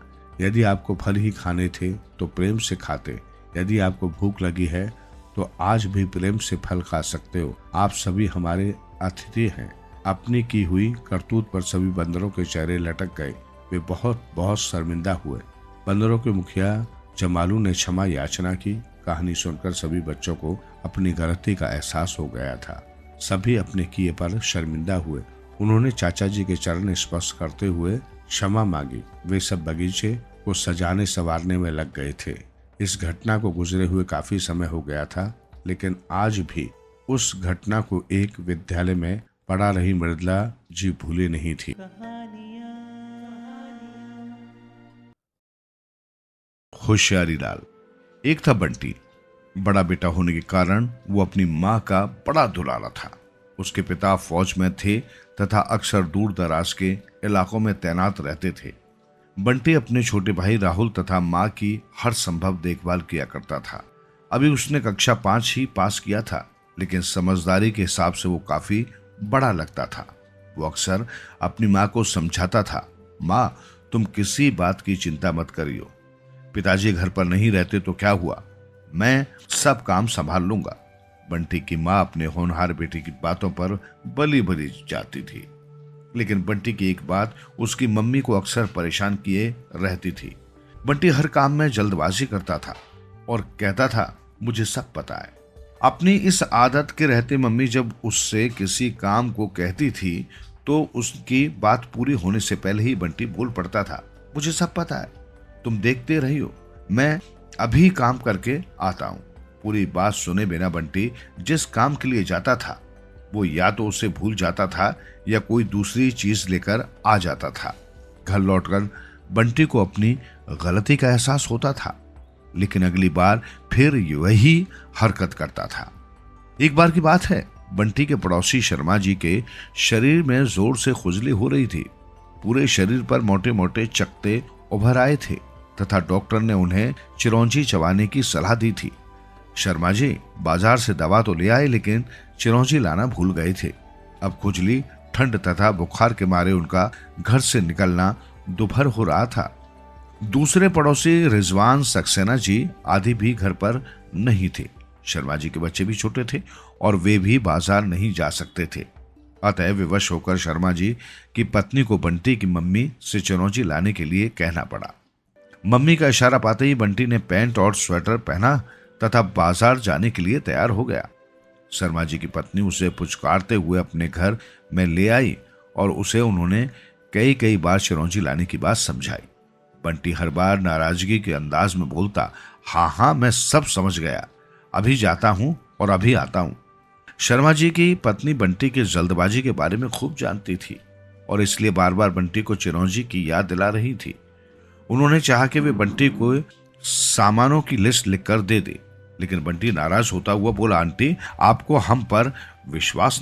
यदि आपको फल ही खाने थे तो प्रेम से खाते। यदि आपको भूख लगी है तो आज भी प्रेम से फल खा सकते हो। आप सभी हमारे अतिथि हैं। अपनी की हुई करतूत पर सभी बंदरों के चेहरे लटक गए। वे बहुत बहुत शर्मिंदा हुए। बंदरों के मुखिया जमालू ने क्षमा याचना की। कहानी सुनकर सभी बच्चों को अपनी गलती का एहसास हो गया था। सभी अपने किए पर शर्मिंदा हुए। उन्होंने चाचा जी के चरण स्पर्श करते हुए क्षमा मांगी। वे सब बगीचे को सजाने संवारने में लग गए थे। इस घटना को गुजरे हुए काफी समय हो गया था, लेकिन आज भी उस घटना को एक विद्यालय में पढ़ा रही मृदुला जी भूली नहीं थी। होशियारी लाल। एक था बंटी। बड़ा बेटा होने के कारण वो अपनी माँ का बड़ा दुलारा था। उसके पिता फौज में थे तथा अक्सर दूर दराज के इलाकों में तैनात रहते थे। बंटी अपने छोटे भाई राहुल तथा माँ की हर संभव देखभाल किया करता था। अभी उसने कक्षा 5 ही पास किया था, लेकिन समझदारी के हिसाब से वो काफी बड़ा लगता था। वो अक्सर अपनी माँ को समझाता था, माँ, तुम किसी बात की चिंता मत करियो। पिताजी घर पर नहीं रहते तो क्या हुआ, मैं सब काम संभाल लूंगा। बंटी की माँ अपने होनहार बेटे की बातों पर बली बली जाती थी, लेकिन बंटी की एक बात उसकी मम्मी को अक्सर परेशान किए रहती थी। बंटी हर काम में जल्दबाजी करता था और कहता था, मुझे सब पता है। अपनी इस आदत के रहते मम्मी जब उससे किसी काम को कहती थी तो उसकी बात पूरी होने से पहले ही बंटी बोल पड़ता था, मुझे सब पता है, तुम देखते रहियो, मैं अभी काम करके आता हूँ। पूरी बात सुने बिना बंटी जिस काम के लिए जाता था वो या तो उसे भूल जाता था या कोई दूसरी चीज लेकर आ जाता था। घर लौटकर बंटी को अपनी गलती का एहसास होता था, लेकिन अगली बार फिर वही हरकत करता था। एक बार की बात है, बंटी के पड़ोसी शर्मा जी के शरीर में जोर से खुजली हो रही थी। पूरे शरीर पर मोटे मोटे चकत्ते उभर आए थे तथा डॉक्टर ने उन्हें चिरौंजी चबाने की सलाह दी थी। शर्मा जी बाजार से दवा तो ले आए, लेकिन चिरौंजी लाना भूल गए थे। अब खुजली, ठंड तथा बुखार के मारे उनका घर से निकलना दोपहर हो रहा था। दूसरे पड़ोसी रिजवान सक्सेना जी आदि भी घर पर नहीं थे। शर्मा जी के बच्चे भी छोटे थे और वे भी बाजार नहीं जा सकते थे। अतः विवश होकर शर्मा जी की पत्नी को बंटी की मम्मी से चिरौंजी लाने के लिए कहना पड़ा। मम्मी का इशारा पाते ही बंटी ने पैंट और स्वेटर पहना तथा बाजार जाने के लिए तैयार हो गया। शर्मा जी की पत्नी उसे पुचकारते हुए अपने घर में ले आई और उसे उन्होंने कई कई बार चिरौंजी लाने की बात समझाई। बंटी हर बार नाराजगी के अंदाज में बोलता, हाँ हाँ, मैं सब समझ गया, अभी जाता हूं और अभी आता हूं। शर्मा जी की पत्नी बंटी की जल्दबाजी के बारे में खूब जानती थी और इसलिए बार बार बंटी को चिरौंजी की याद दिला रही थी। उन्होंने चाहा कि वे बंटी को सामानों की लिस्ट लिखकर दे दे, लेकिन बंटी नाराज होता हुआ बोला, आंटी, आपको हम पर विश्वास